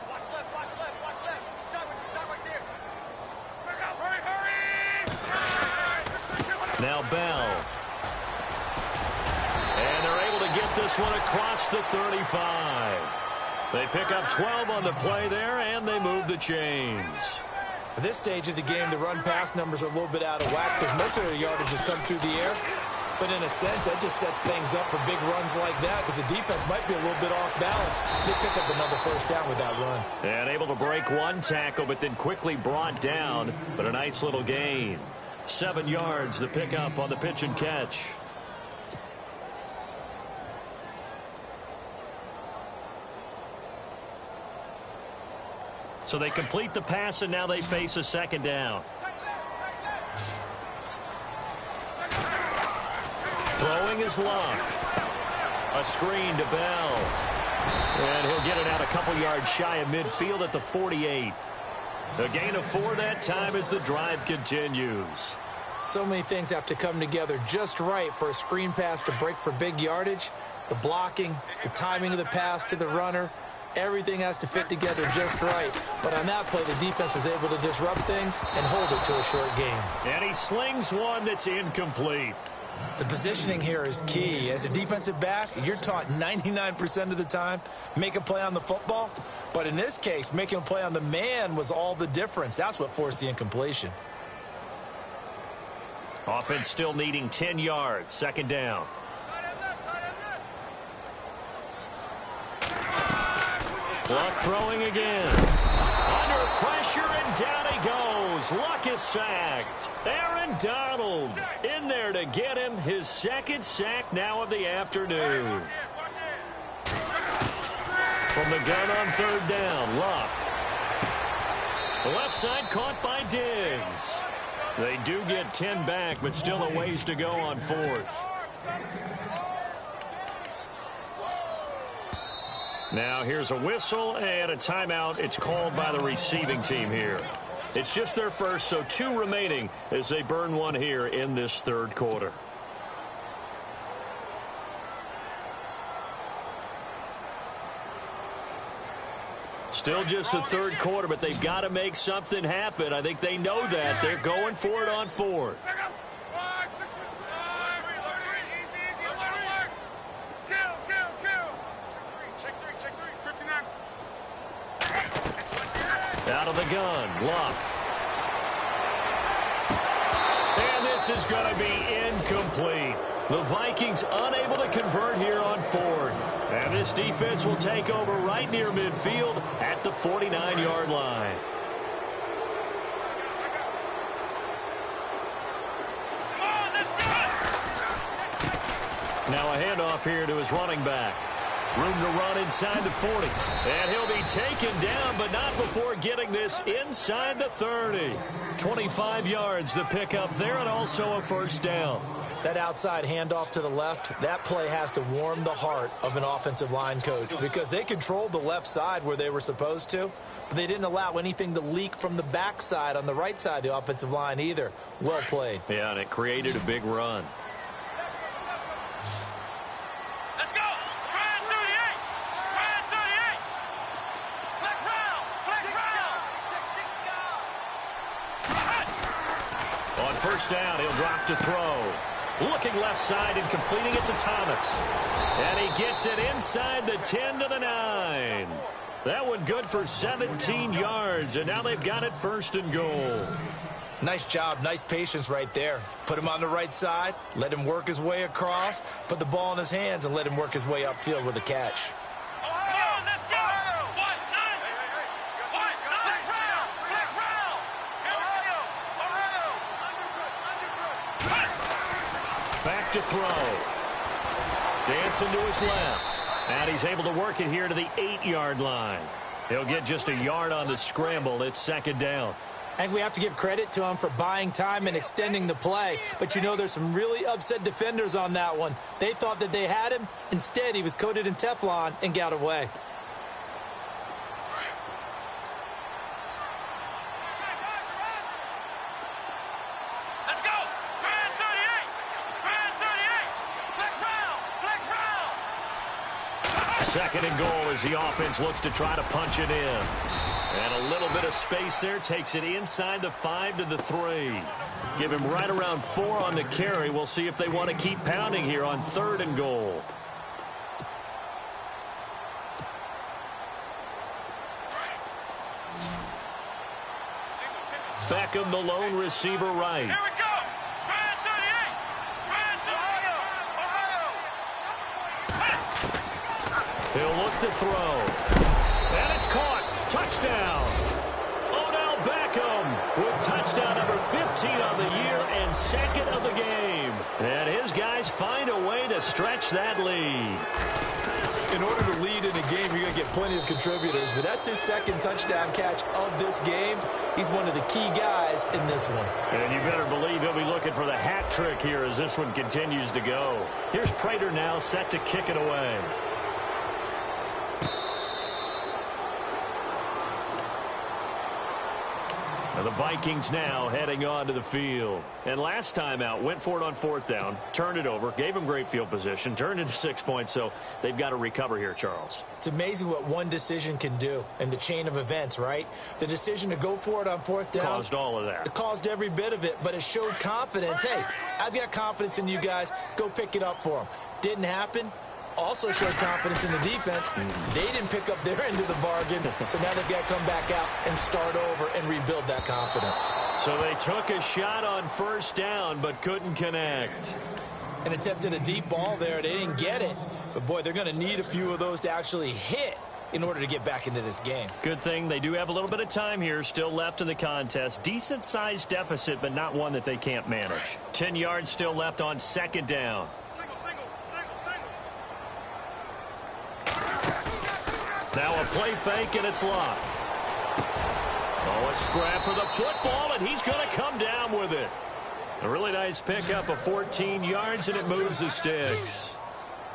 Watch left, watch left, watch left. Stop right there. Now Bell. And they're able to get this one across the 35. They pick up 12 on the play there, and they move the chains. At this stage of the game, the run-pass numbers are a little bit out of whack because most of the yardage has come through the air. But in a sense, that just sets things up for big runs like that because the defense might be a little bit off balance. They pick up another first down with that run. And able to break one tackle, but then quickly brought down. But a nice little gain. 7 yards, the pickup on the pitch and catch. So they complete the pass, and now they face a second down. Throwing is Luck. A screen to Bell. And he'll get it out a couple yards shy of midfield at the 48. A gain of 4 that time as the drive continues. So many things have to come together just right for a screen pass to break for big yardage. The blocking, the timing of the pass to the runner, everything has to fit together just right. But on that play, the defense was able to disrupt things and hold it to a short game. And he slings one that's incomplete. The positioning here is key. As a defensive back, you're taught 99% of the time, make a play on the football. But in this case, making a play on the man was all the difference. That's what forced the incompletion. Offense still needing 10 yards. Second down. Luck throwing again. Under pressure, and down he goes. Luck is sacked. Aaron Donald in there to get him his second sack now of the afternoon. From the gun on third down, Luck. The left side caught by Diggs. They do get 10 back, but still a ways to go on fourth. Now here's a whistle and a timeout. It's called by the receiving team here. It's just their first, so 2 remaining as they burn one here in this third quarter. Still just the third quarter, but they've got to make something happen. I think they know that. They're going for it on fourth. Out of the gun, Luck. And this is going to be incomplete. The Vikings unable to convert here on fourth. And this defense will take over right near midfield at the 49-yard line. Now a handoff here to his running back. Room to run inside the 40. And he'll be taken down, but not before getting this inside the 30. 25 yards the pickup there, and also a first down. That outside handoff to the left, that play has to warm the heart of an offensive line coach because they controlled the left side where they were supposed to, but they didn't allow anything to leak from the backside on the right side of the offensive line either. Well played. Yeah, and it created a big run. First down, he'll drop to throw. Looking left side and completing it to Thomas. And he gets it inside the 10 to the 9. That one good for 17 yards, and now they've got it first and goal. Nice job, nice patience right there. Put him on the right side, let him work his way across, put the ball in his hands, and let him work his way upfield with a catch. Back to throw. Dancing to his left. And he's able to work it here to the 8-yard line. He'll get just a yard on the scramble. It's second down. I think we have to give credit to him for buying time and extending the play. But, you know, there's some really upset defenders on that one. They thought that they had him. Instead, he was coated in Teflon and got away. Second and goal as the offense looks to try to punch it in. And a little bit of space there takes it inside the 5 to the 3. Give him right around 4 on the carry. We'll see if they want to keep pounding here on third and goal. Beckham, the lone receiver right. Here we go. He'll look to throw. And it's caught. Touchdown. Odell Beckham with touchdown number 15 on the year and second of the game. And his guys find a way to stretch that lead. In order to lead in a game, you're going to get plenty of contributors, but that's his second touchdown catch of this game. He's one of the key guys in this one. And you better believe he'll be looking for the hat trick here as this one continues to go. Here's Prater now set to kick it away. The Vikings now heading onto the field. And last time out, went for it on fourth down, turned it over, gave them great field position, turned into 6 points, so they've got to recover here, Charles. It's amazing what one decision can do in the chain of events, right? The decision to go for it on fourth down caused all of that. It caused every bit of it, but it showed confidence. Hey, I've got confidence in you guys. Go pick it up for them. Didn't happen. Also showed confidence in the defense. They didn't pick up their end of the bargain, so now they've got to come back out and start over and rebuild that confidence. So they took a shot on first down but couldn't connect. And attempted a deep ball there. They didn't get it. But, boy, they're going to need a few of those to actually hit in order to get back into this game. Good thing they do have a little bit of time here still left in the contest. Decent-sized deficit, but not one that they can't manage. 10 yards still left on second down. Now a play fake, and it's locked. Oh, a scrap for the football, and he's going to come down with it. A really nice pickup of 14 yards, and it moves the sticks.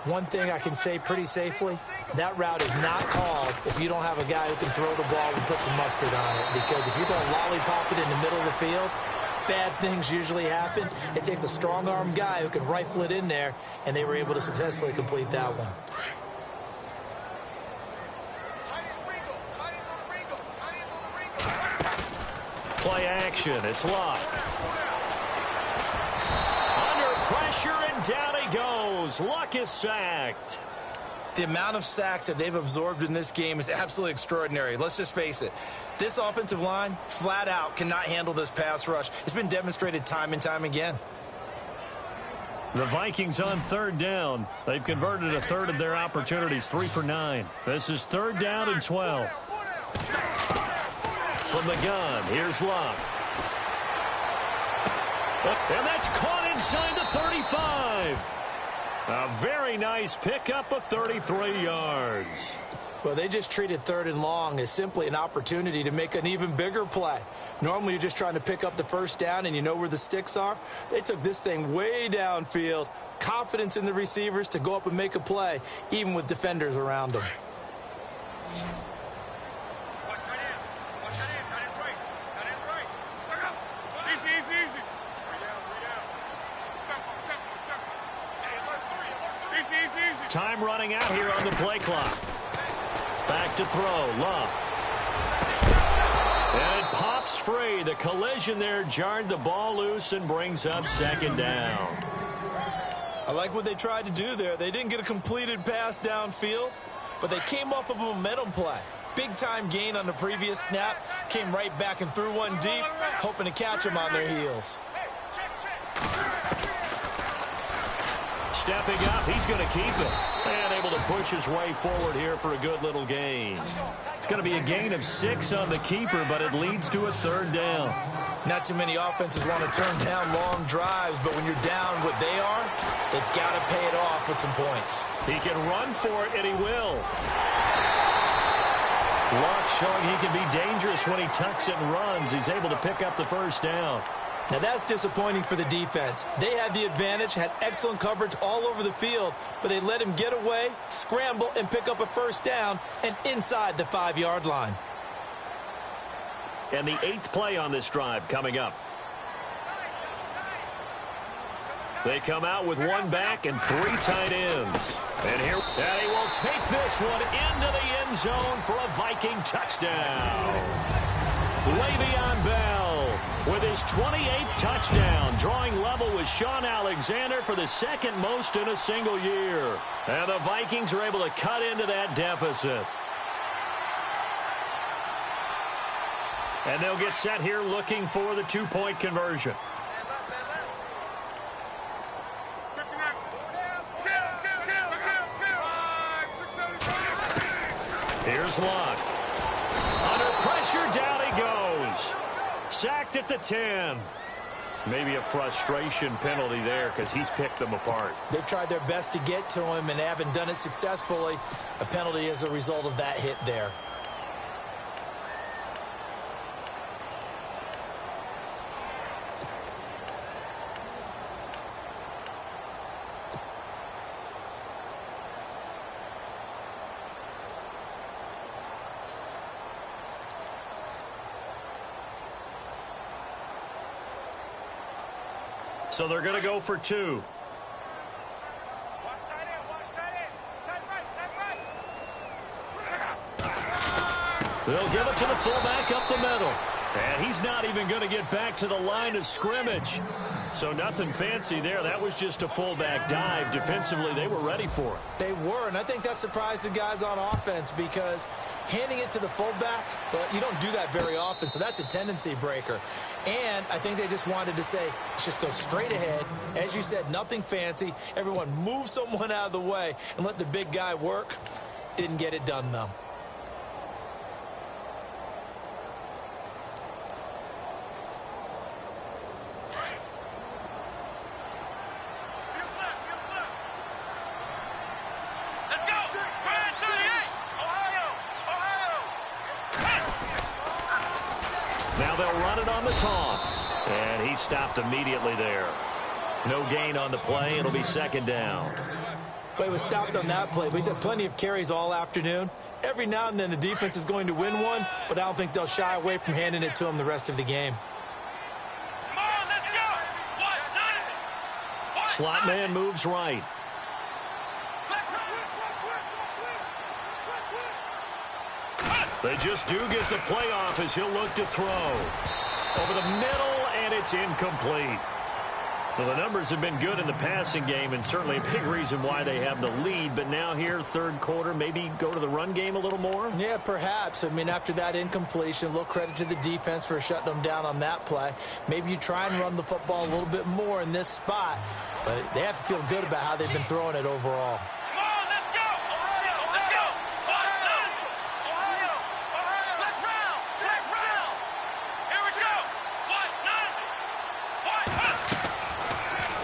One thing I can say pretty safely, that route is not called if you don't have a guy who can throw the ball and put some mustard on it. Because if you're going to lollipop it in the middle of the field, bad things usually happen. It takes a strong-arm guy who can rifle it in there, and they were able to successfully complete that one. Play action. It's locked. Under pressure, and down he goes. Luck is sacked. The amount of sacks that they've absorbed in this game is absolutely extraordinary. Let's just face it. This offensive line, flat out, cannot handle this pass rush. It's been demonstrated time and time again. The Vikings on third down. They've converted a third of their opportunities, 3 for 9. This is third down and 12. From the gun, here's Love. And that's caught inside the 35. A very nice pickup of 33 yards. Well, they just treated third and long as simply an opportunity to make an even bigger play. Normally, you're just trying to pick up the first down and you know where the sticks are. They took this thing way downfield. Confidence in the receivers to go up and make a play, even with defenders around them. Time running out here on the play clock. Back to throw. Love. And it pops free. The collision there jarred the ball loose and brings up second down. I like what they tried to do there. They didn't get a completed pass downfield, but they came off of a momentum play. Big-time gain on the previous snap. Came right back and threw one deep, hoping to catch them on their heels. Stepping up, he's going to keep it. And able to push his way forward here for a good little gain. It's going to be a gain of 6 on the keeper, but it leads to a third down. Not too many offenses want to turn down long drives, but when you're down what they are, they've got to pay it off with some points. He can run for it, and he will. Luck showing he can be dangerous when he tucks it and runs. He's able to pick up the first down. Now, that's disappointing for the defense. They had the advantage, had excellent coverage all over the field, but they let him get away, scramble, and pick up a first down, and inside the 5-yard line. And the 8th play on this drive coming up. They come out with 1 back and 3 tight ends. And here, and he will take this one into the end zone for a Viking touchdown. Le'Veon Bell with his 28th touchdown, drawing level with Sean Alexander for the second most in a single year. And the Vikings are able to cut into that deficit. And they'll get set here looking for the 2-point conversion. Here's Luck. Under pressure, down he goes. Sacked at the 10. Maybe a frustration penalty there because he's picked them apart. They've tried their best to get to him and haven't done it successfully. A penalty as a result of that hit there. So they're going to go for 2. Watch tight end, watch tight end. Tight right. They'll give it to the fullback up the middle. And he's not even going to get back to the line of scrimmage. So nothing fancy there. That was just a fullback dive. Defensively, they were ready for it. They were, and I think that surprised the guys on offense because handing it to the fullback, well, you don't do that very often, so that's a tendency breaker. And I think they just wanted to say, let's just go straight ahead. As you said, nothing fancy. Everyone move someone out of the way and let the big guy work. Didn't get it done, though. Now they'll run it on the toss. And he stopped immediately there. No gain on the play. It'll be second down. But he was stopped on that play. But he's had plenty of carries all afternoon. Every now and then the defense is going to win one, but I don't think they'll shy away from handing it to him the rest of the game. Come on, let's go. Slot man moves right. They just do get the playoff as he'll look to throw. Over the middle, and it's incomplete. Well, the numbers have been good in the passing game, and certainly a big reason why they have the lead. But now here, third quarter, maybe go to the run game a little more? Yeah, perhaps. I mean, after that incompletion, a little credit to the defense for shutting them down on that play. Maybe you try and run the football a little bit more in this spot. But they have to feel good about how they've been throwing it overall.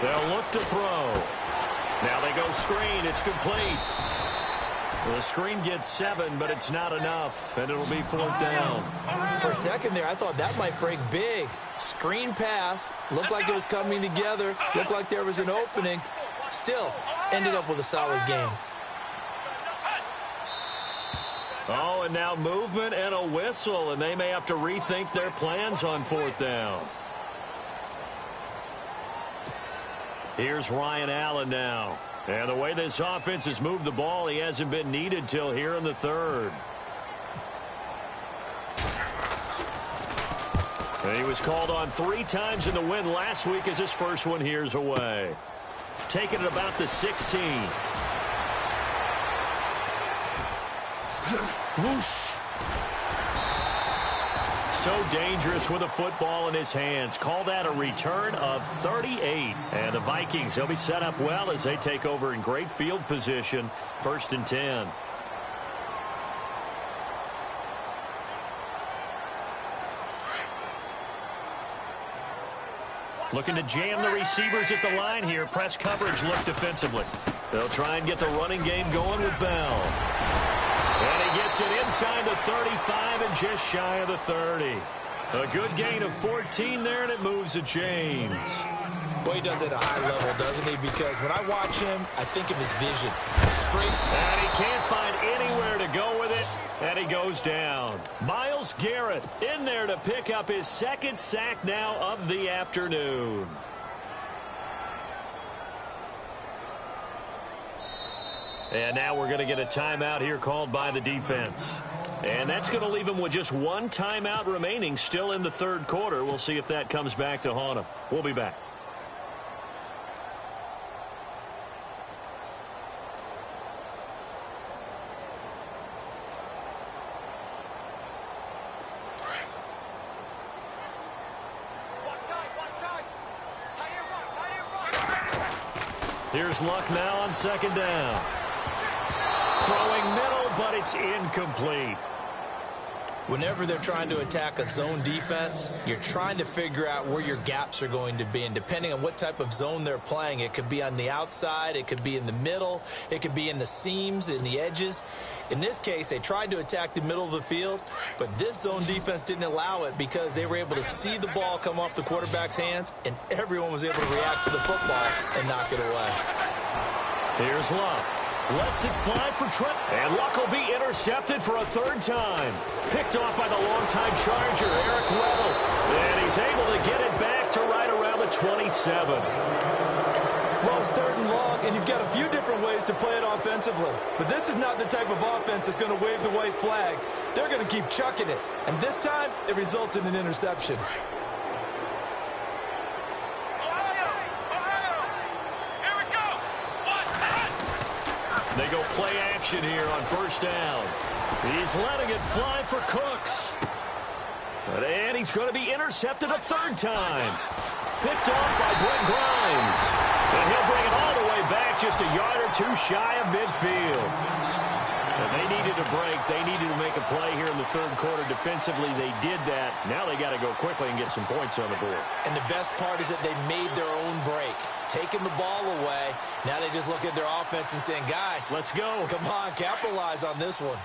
They'll look to throw. Now they go screen. It's complete. The screen gets 7, but it's not enough, and it'll be fourth down. For a second there, I thought that might break big. Screen pass. Looked like it was coming together. Looked like there was an opening. Still, ended up with a solid game. Oh, and now movement and a whistle, and they may have to rethink their plans on fourth down. Here's Ryan Allen now. And the way this offense has moved the ball, he hasn't been needed till here in the third. And he was called on 3 times in the win last week as his first one here's away. Taking it about the 16. Whoosh. So dangerous with a football in his hands. Call that a return of 38. And the Vikings, they'll be set up well as they take over in great field position. 1st and 10. Looking to jam the receivers at the line here. Press coverage look defensively. They'll try and get the running game going with Bell. And he gets it inside the 35 and just shy of the 30. A good gain of 14 there, and it moves the chains. Boy, he does it at a high level, doesn't he? Because when I watch him, I think of his vision. Straight. And he can't find anywhere to go with it, and he goes down. Myles Garrett in there to pick up his 2nd sack now of the afternoon. And now we're going to get a timeout here called by the defense. And that's going to leave them with just 1 timeout remaining still in the third quarter. We'll see if that comes back to haunt them. We'll be back. Here's Luck now on 2nd down. Throwing middle, but it's incomplete. Whenever they're trying to attack a zone defense, you're trying to figure out where your gaps are going to be. And depending on what type of zone they're playing, it could be on the outside, it could be in the middle, it could be in the seams, in the edges. In this case, they tried to attack the middle of the field, but this zone defense didn't allow it because they were able to see the ball come off the quarterback's hands, and everyone was able to react to the football and knock it away. Here's Luck. Lets it fly for Trent. And Luck will be intercepted for a third time. Picked off by the longtime Charger, Eric Weddle. And he's able to get it back to right around the 27. Well, it's 3rd and long, and you've got a few different ways to play it offensively. But this is not the type of offense that's going to wave the white flag. They're going to keep chucking it. And this time, it results in an interception. They go play action here on first down. He's letting it fly for Cooks. And he's going to be intercepted a third time. Picked off by Brent Grimes. And he'll bring it all the way back just a yard or two shy of midfield. And they needed a break. They needed to make a play here in the third quarter defensively. They did that. Now they got to go quickly and get some points on the board. And the best part is that they made their own break. Taking the ball away. Now they just look at their offense and saying, guys, let's go. Come on, capitalize on this one.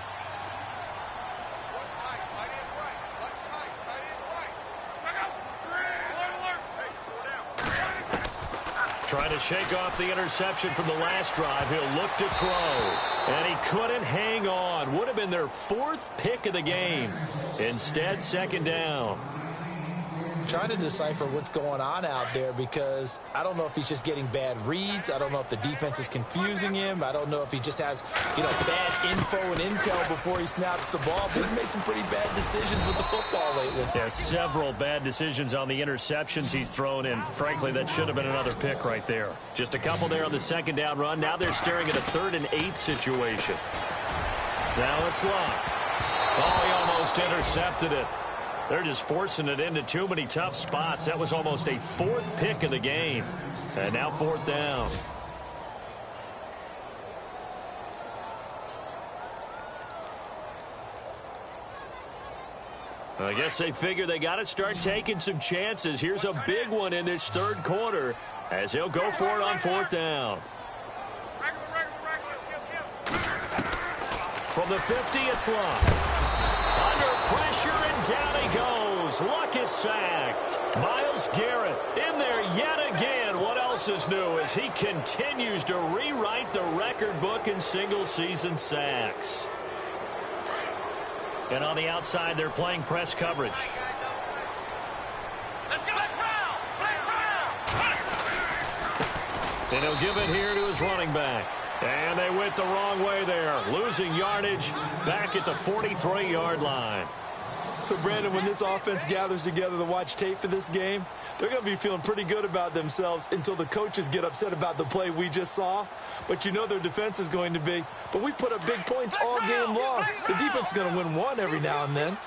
Trying to shake off the interception from the last drive. He'll look to throw. And he couldn't hang on. Would have been their 4th pick of the game. Instead, second down. Trying to decipher what's going on out there because I don't know if he's just getting bad reads. I don't know if the defense is confusing him. I don't know if he just has, bad info and intel before he snaps the ball. But he's made some pretty bad decisions with the football lately. Yeah, several bad decisions on the interceptions he's thrown in. Frankly, that should have been another pick right there. Just a couple there on the second down run. Now they're staring at a 3rd and 8 situation. Now it's Luck. Oh, he almost intercepted it. They're just forcing it into too many tough spots. That was almost a 4th pick of the game. And now 4th down. I guess they figure they got to start taking some chances. Here's a big one in this third quarter as he'll go for it on 4th down. From the 50, it's Luck. Under pressure, and down he goes. Luck is sacked. Myles Garrett in there yet again. What else is new as he continues to rewrite the record book in single-season sacks. And on the outside, they're playing press coverage. And he'll give it here to his running back. And they went the wrong way there, losing yardage back at the 43-yard line. So, Brandon, when this offense gathers together to watch tape for this game, they're going to be feeling pretty good about themselves until the coaches get upset about the play we just saw. But you know their defense is going to be. But we put up big points all game long. The defense is going to win one every now and then.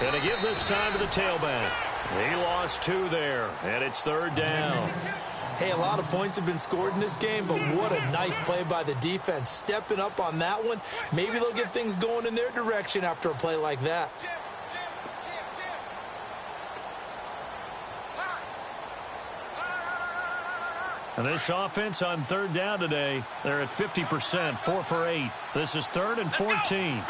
Going to give this time to the tailback. He lost 2 there, and it's 3rd down. Hey, a lot of points have been scored in this game, but what a nice play by the defense. Stepping up on that one. Maybe they'll get things going in their direction after a play like that. And this offense on 3rd down today, they're at 50%, 4 for 8. This is 3rd and 14.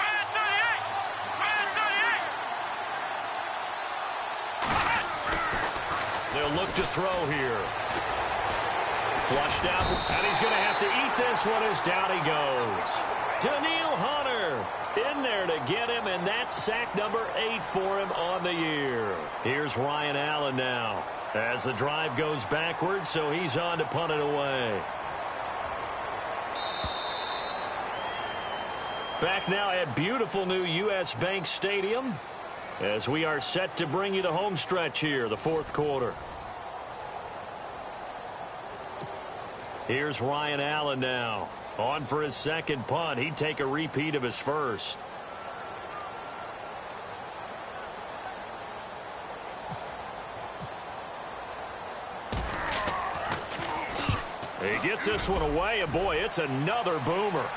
They'll look to throw here. Flushed out, and he's going to have to eat this one as down he goes. Danielle Hunter in there to get him, and that's sack number 8 for him on the year. Here's Ryan Allen now as the drive goes backwards, so he's on to punt it away. Back now at beautiful new U.S. Bank Stadium as we are set to bring you the home stretch here, the 4th quarter. Here's Ryan Allen now. On for his second punt. He'd take a repeat of his first. He gets this one away, and boy, it's another boomer.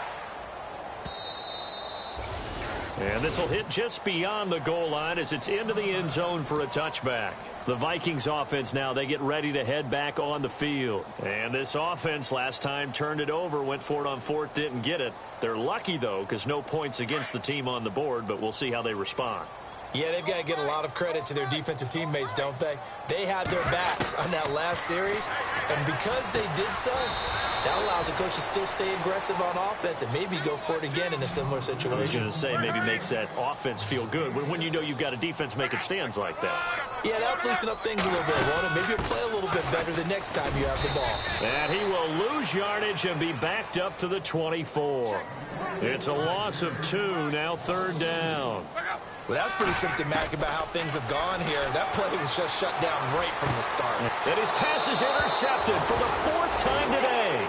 And this will hit just beyond the goal line as it's into the end zone for a touchback. The Vikings offense now, they get ready to head back on the field. And this offense last time turned it over, went for it on fourth, didn't get it. They're lucky, though, because no points against the team on the board, but we'll see how they respond. Yeah, they've got to get a lot of credit to their defensive teammates, don't they? They had their backs on that last series, and because they did so, that allows the coach to still stay aggressive on offense and maybe go for it again in a similar situation. I was going to say maybe makes that offense feel good when you know you've got a defense making stands like that. Yeah, that'll loosen up things a little bit, won't it? Maybe you'll play a little bit better the next time you have the ball. And he will lose yardage and be backed up to the 24. It's a loss of 2, now third down. Well, that's pretty symptomatic about how things have gone here. That play was just shut down right from the start. And his pass is intercepted for the 4th time today.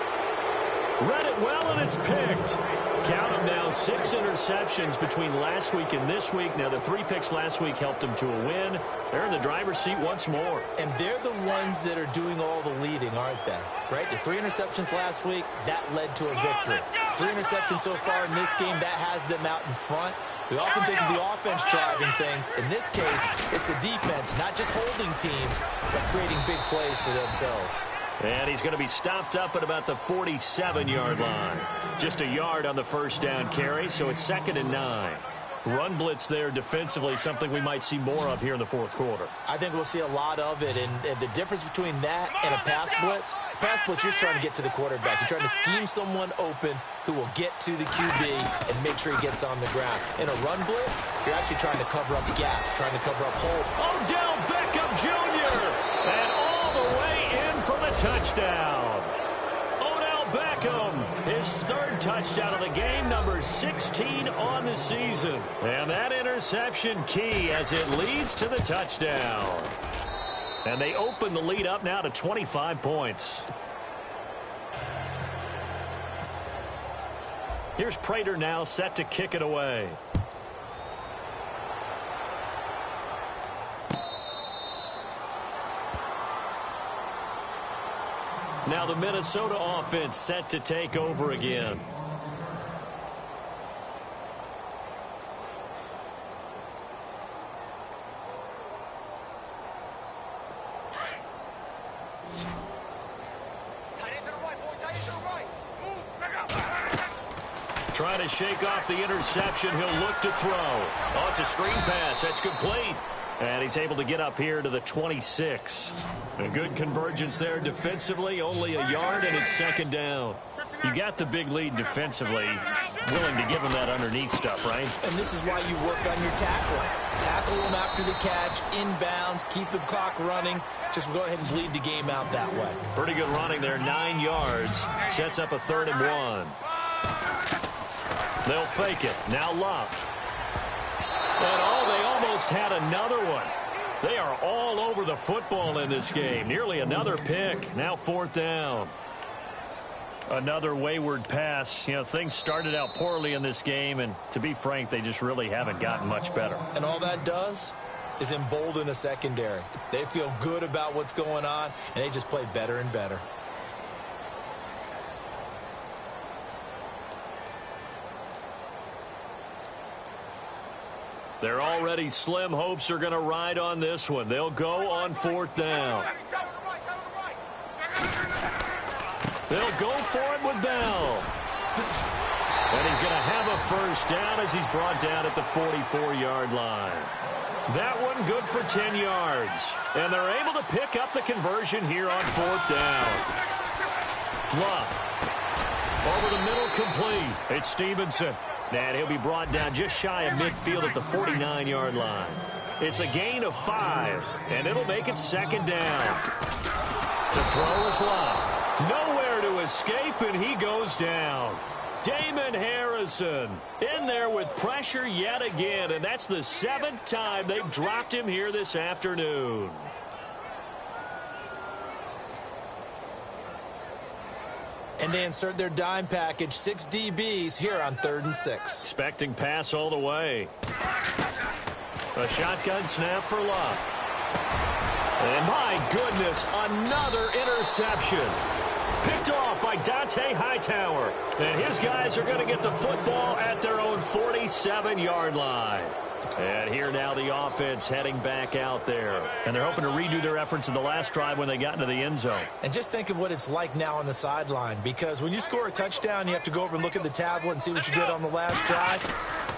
Read it well, and it's picked. Count them now, 6 interceptions between last week and this week. Now, the 3 picks last week helped them to a win. They're in the driver's seat once more. And they're the ones that are doing all the leading, aren't they? Right? The 3 interceptions last week, that led to a victory. 3 interceptions so far in this game, that has them out in front. We often think of the offense driving things. In this case, it's the defense, not just holding teams, but creating big plays for themselves. And he's going to be stopped up at about the 47-yard line. Just a yard on the first down carry, so it's 2nd and 9. Run blitz there defensively, something we might see more of here in the 4th quarter. I think we'll see a lot of it, and the difference between that and a pass blitz, you're just trying to get to the quarterback. You're trying to scheme someone open who will get to the QB and make sure he gets on the ground. In a run blitz, you're actually trying to cover up gaps, trying to cover up holes. Odell Beckham Jr. and all the way in for the touchdown. Odell Beckham, his 3rd touchdown of the game, number 16 on the season. And that interception key as it leads to the touchdown. And they open the lead up now to 25 points. Here's Prater now set to kick it away. Now the Minnesota offense set to take over again. Trying to shake off the interception. He'll look to throw. Oh, it's a screen pass. That's complete. And he's able to get up here to the 26. A good convergence there defensively. Only a yard, and it's 2nd down. You got the big lead defensively. Willing to give him that underneath stuff, right? And this is why you work on your tackling. Tackle him after the catch, inbounds, keep the clock running. Just go ahead and bleed the game out that way. Pretty good running there, 9 yards. Sets up a 3rd and 1. They'll fake it. Now Love. And they almost had another one. They are all over the football in this game. Nearly another pick. Now 4th down. Another wayward pass. You know, things started out poorly in this game, and to be frank, they just really haven't gotten much better. And all that does is embolden a secondary. They feel good about what's going on, and they just play better and better. They're already slim hopes are going to ride on this one. They'll go on 4th down. They'll go for it with Bell. And he's going to have a 1st down as he's brought down at the 44-yard line. That one good for 10 yards. And they're able to pick up the conversion here on 4th down. Love. Over the middle, complete. It's Stevenson. And he'll be brought down just shy of midfield at the 49-yard line. It's a gain of 5, and it'll make it 2nd down. To throw is Love. Nowhere to escape, and he goes down. Damon Harrison in there with pressure yet again, and that's the 7th time they've dropped him here this afternoon. And they insert their dime package, 6 DBs here on 3rd and 6. Expecting pass all the way. A shotgun snap for Love. And my goodness, another interception. Picked off by Dante Hightower. And his guys are going to get the football at their own 47-yard line. And here now the offense heading back out there. And they're hoping to redo their efforts in the last drive when they got into the end zone. And just think of what it's like now on the sideline, because when you score a touchdown, you have to go over and look at the tablet and see what you did on the last drive.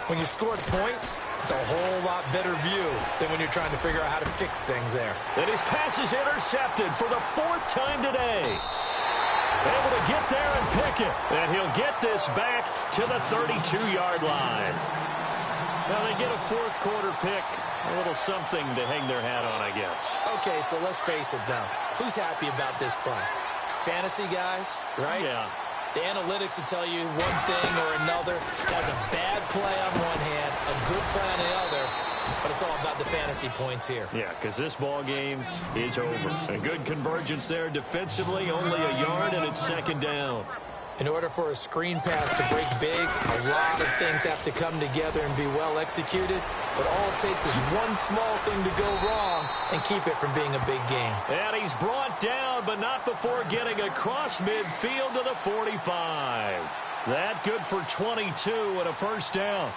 When you scored points, it's a whole lot better view than when you're trying to figure out how to fix things there. And his pass is intercepted for the 4th time today. Able to get there and pick it. And he'll get this back to the 32-yard line. Now they get a 4th quarter pick. A little something to hang their hat on, I guess. Okay, so let's face it, though. Who's happy about this play? Fantasy guys, right? Yeah. The analytics will tell you one thing or another. That's a bad play on one hand, a good play on the other, but it's all about the fantasy points here. Yeah, because this ball game is over. A good convergence there defensively, only a yard, and it's 2nd down. In order for a screen pass to break big, a lot of things have to come together and be well executed, but all it takes is one small thing to go wrong and keep it from being a big game. And he's brought down, but not before getting across midfield to the 45. That good for 22 and a 1st down.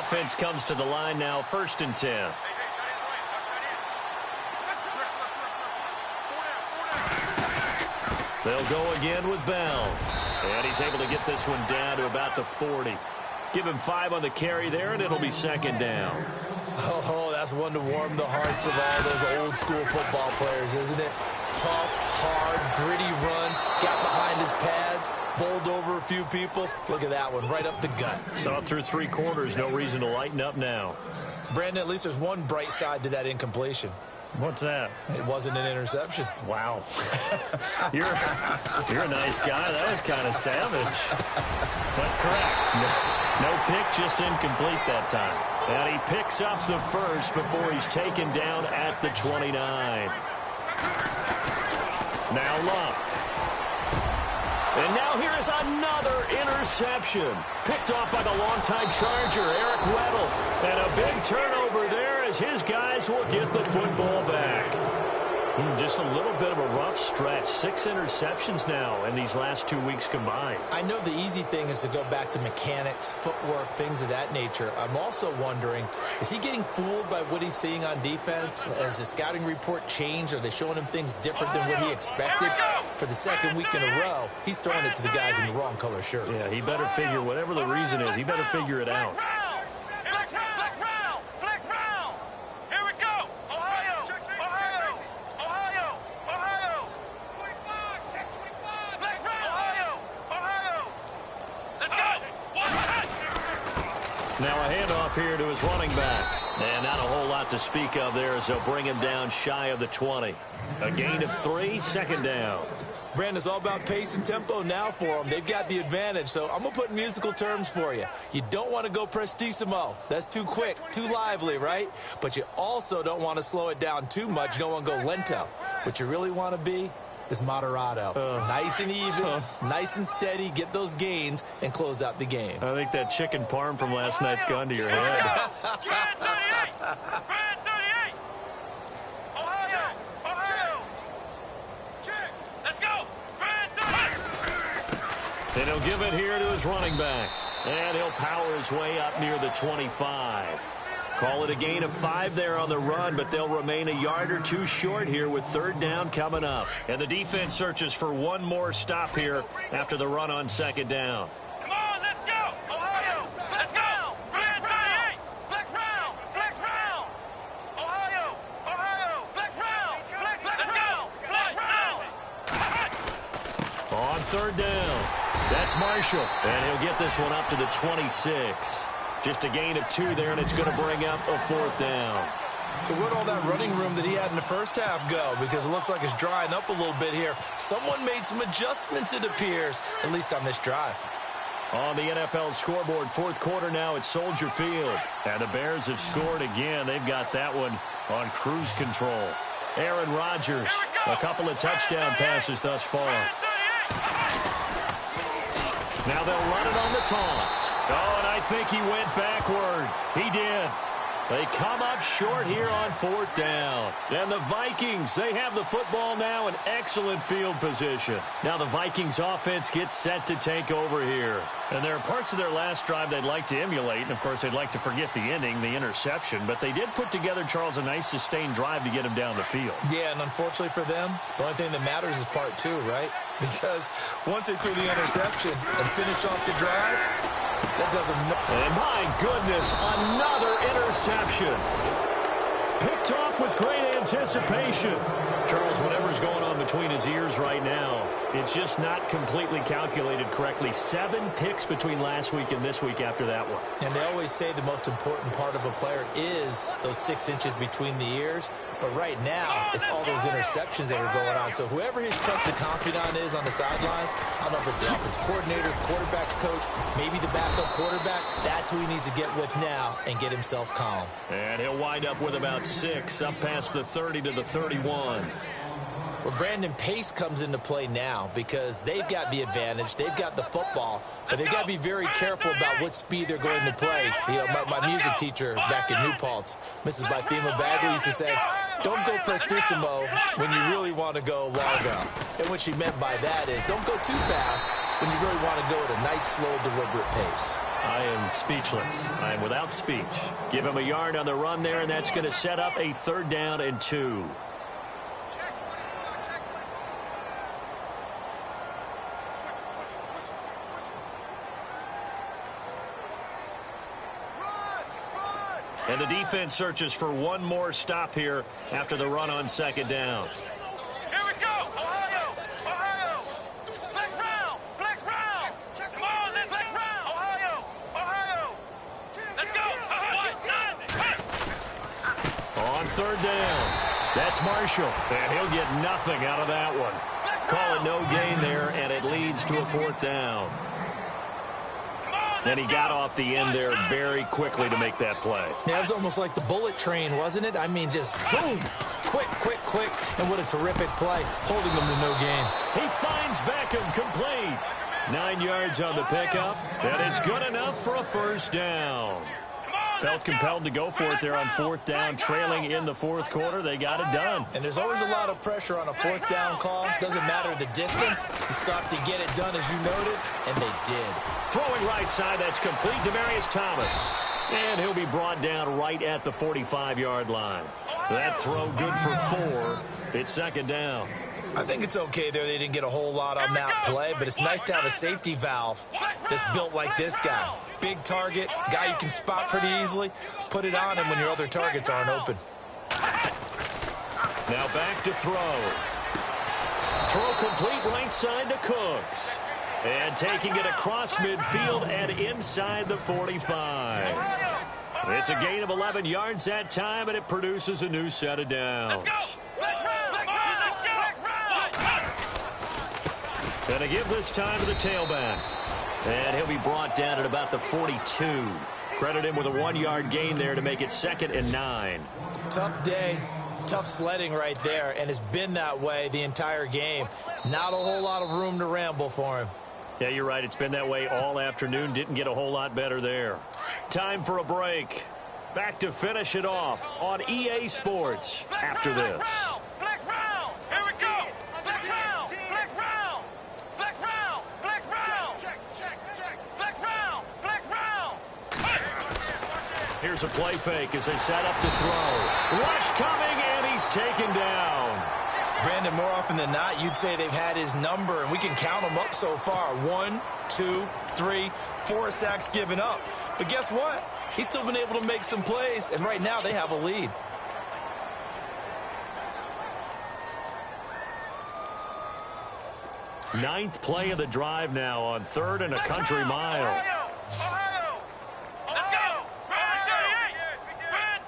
Offense comes to the line now, 1st and 10. They'll go again with Bell. And he's able to get this one down to about the 40. Give him 5 on the carry there, and it'll be 2nd down. Oh, that's one to warm the hearts of all those old-school football players, isn't it? Tough, hard, gritty run, got behind his pads, bowled over a few people. Look at that one, right up the gut. Saw it through 3 quarters, no reason to lighten up now. Brandon, at least there's one bright side to that incompletion. What's that? It wasn't an interception. Wow. You're a nice guy. That was kind of savage. But correct. No pick, just incomplete that time. And he picks up the 1st before he's taken down at the 29. Now Love. And now here is another interception. Picked off by the longtime Charger, Eric Weddle. And a big turnover there as his guys will get the football back. Just a little bit of a rough stretch. 6 interceptions now in these last 2 weeks combined. I know the easy thing is to go back to mechanics, footwork, things of that nature. I'm also wondering, is he getting fooled by what he's seeing on defense? Has the scouting report changed? Are they showing him things different than what he expected? For the 2nd week in a row, he's throwing it to the guys in the wrong color shirts. Yeah, he better figure, whatever the reason is, he better figure it out. Now a handoff here to his running back. And not a whole lot to speak of there as they'll bring him down shy of the 20. A gain of 3, 2nd down. Brandon, it's all about pace and tempo now for them. They've got the advantage, so I'm going to put in musical terms for you. You don't want to go prestissimo. That's too quick, too lively, right? But you also don't want to slow it down too much. You don't want to go lento. What you really want to be is moderato. Nice and even, nice and steady, get those gains, and close out the game. I think that chicken parm from last night's gone to your head. And he'll give it here to his running back. And he'll power his way up near the 25. Call it a gain of 5 there on the run, but they'll remain a yard or 2 short here with 3rd down coming up. And the defense searches for one more stop here after the run on 2nd down. Come on, let's go! Ohio, let's go! Flex round! Flex round! Flex round! Ohio! Ohio! Flex round! Flex, let's go! Flex round! On 3rd down, that's Marshall. And he'll get this one up to the 26. Just a gain of 2 there, and it's going to bring up a 4th down. So where'd all that running room that he had in the first half go? Because it looks like it's drying up a little bit here. Someone made some adjustments, it appears, at least on this drive. On the NFL scoreboard, 4th quarter now at Soldier Field. And the Bears have scored again. They've got that one on cruise control. Aaron Rodgers, a couple of touchdown passes thus far. Now they'll run it on the toss. Oh, and I think he went backward. He did. They come up short here on 4th down. And the Vikings, they have the football now in excellent field position. Now the Vikings offense gets set to take over here. And there are parts of their last drive they'd like to emulate. And, of course, they'd like to forget the ending, the interception. But they did put together, Charles, a nice sustained drive to get him down the field. Yeah, and unfortunately for them, the only thing that matters is part 2, right? Because once they threw the interception and finished off the drive, that doesn't... And my goodness, another interception. Picked off with great anticipation. Charles, whatever's going on between his ears right now, it's just not completely calculated correctly. 7 picks between last week and this week after that one. And they always say the most important part of a player is those 6 inches between the ears. But right now, it's all those interceptions that are going on. So whoever his trusted confidant is on the sidelines, I don't know if it's the offense coordinator, quarterback's coach, maybe the backup quarterback, that's who he needs to get with now and get himself calm. And he'll wind up with about 6 up past the 30 to the 31. Well, Brandon, pace comes into play now because they've got the advantage. They've got the football, but they've got to be very careful about what speed they're going to play. You know, my music teacher back in New Paltz, Mrs. Bythema Bagley, used to say, don't go prestissimo when you really want to go largo. And what she meant by that is don't go too fast when you really want to go at a nice, slow, deliberate pace. I am speechless. I am without speech. Give him a yard on the run there, and that's going to set up a 3rd down and 2. And the defense searches for one more stop here after the run on 2nd down. Here we go, Ohio! Ohio! Flex round! Flex round! Come on, let's flex round! Ohio! Ohio! Let's go! 1, 9, On 3rd down, that's Marshall, and he'll get nothing out of that one. Call it no gain there, and it leads to a 4th down. And he got off the end there very quickly to make that play. Yeah, it was almost like the bullet train, wasn't it? I mean, just zoom, quick, quick, quick, and what a terrific play, holding them to no gain. He finds Beckham complete. 9 yards on the pickup, and it's good enough for a 1st down. Felt compelled to go for it there on 4th down, trailing in the 4th quarter. They got it done. And there's always a lot of pressure on a 4th down call. Doesn't matter the distance. You stop to get it done, as you noted, and they did. Throwing right side, that's complete. Demaryius Thomas. And he'll be brought down right at the 45-yard line. That throw good for 4. It's 2nd down. I think it's okay there. They didn't get a whole lot on that play, but it's nice to have a safety valve that's built like this guy. Big target, guy you can spot pretty easily. Put it on him when your other targets aren't open. Now back to throw. Throw complete right side to Cooks. And taking it across midfield and inside the 45. It's a gain of 11 yards that time, and it produces a new set of downs. And to give this time to the tailback. And he'll be brought down at about the 42. Credit him with a 1-yard gain there to make it 2nd and 9. Tough day, tough sledding right there, and it's been that way the entire game. Not a whole lot of room to ramble for him. Yeah, you're right. It's been that way all afternoon. Didn't get a whole lot better there. Time for a break. Back to finish it off on EA Sports after this. Flex round! Here we go! Flex round! Flex round! Flex round! Flex round! Flex round! Flex round! Here's a play fake as they set up to throw. Rush coming, and he's taken down. Brandon, more often than not, you'd say they've had his number, and we can count them up so far. 1, 2, 3, 4 sacks given up. But guess what? He's still been able to make some plays, and right now they have a lead. Ninth play of the drive now on 3rd and a country mile. Ohio! Let's go! Brand 38!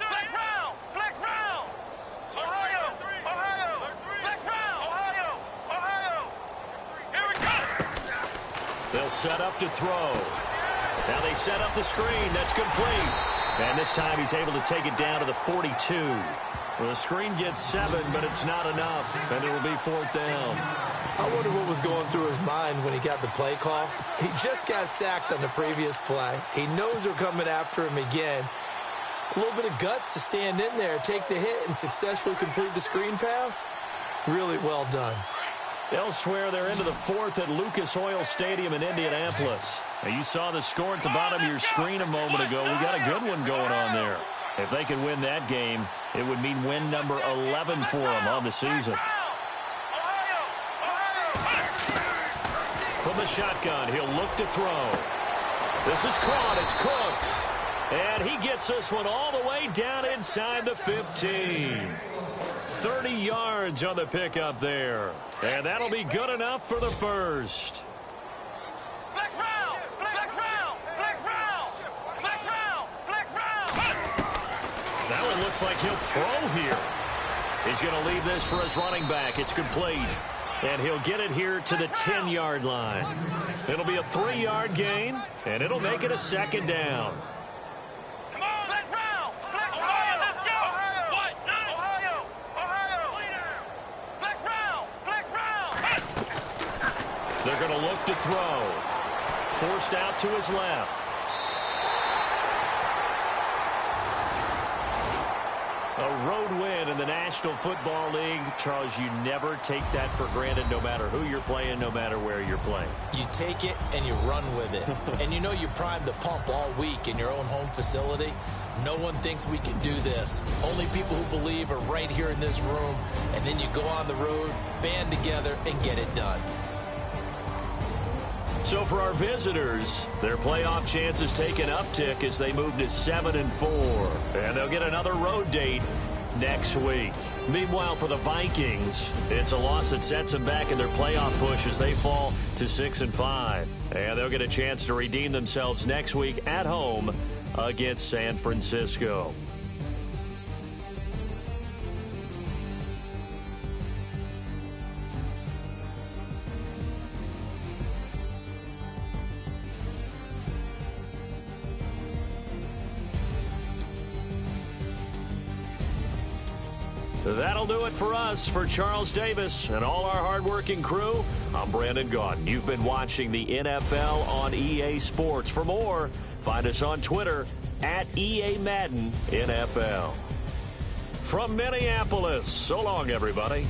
Flex round! Flex round! Ohio! Ohio! Flex round! Ohio! Ohio! Here we go! They'll set up to throw. Now they set up the screen. That's complete. And this time he's able to take it down to the 42. Well, the screen gets 7, but it's not enough, and it will be 4th down. I wonder what was going through his mind when he got the play call. He just got sacked on the previous play. He knows they're coming after him again. A little bit of guts to stand in there, take the hit, and successfully complete the screen pass. Really well done. Elsewhere, they're into the fourth at Lucas Oil Stadium in Indianapolis. Now, you saw the score at the bottom of your screen a moment ago. We got a good one going on there. If they can win that game, it would mean win number 11 for them on the season. From the shotgun, he'll look to throw. This is caught. It's Cooks. And he gets this one all the way down inside the 15. 30 yards on the pickup there. And that'll be good enough for the first. Flex round! Flex round! Flex round! Flex round! Flex round! That one looks like he'll throw here. He's going to leave this for his running back. It's complete. And he'll get it here to the 10-yard line. It'll be a 3-yard gain, and it'll make it a second down. Come on! Flex round! Flex Ohio! Let's go! Ohio! What? No! Ohio! Ohio! Flex round! Flex round! They're going to look to throw. Forced out to his left. A road win in the National Football League. Charles, you never take that for granted, no matter who you're playing, no matter where you're playing. You take it and you run with it. And you know you primed the pump all week in your own home facility. No one thinks we can do this. Only people who believe are right here in this room. And then you go on the road, band together, and get it done. So for our visitors, their playoff chances take an uptick as they move to 7-4. And they'll get another road date next week. Meanwhile, for the Vikings, it's a loss that sets them back in their playoff push as they fall to 6-5. And they'll get a chance to redeem themselves next week at home against San Francisco. That'll do it for us. For Charles Davis and all our hardworking crew, I'm Brandon Gaudin. You've been watching the NFL on EA Sports. For more, find us on Twitter at EA Madden NFL. From Minneapolis, so long, everybody.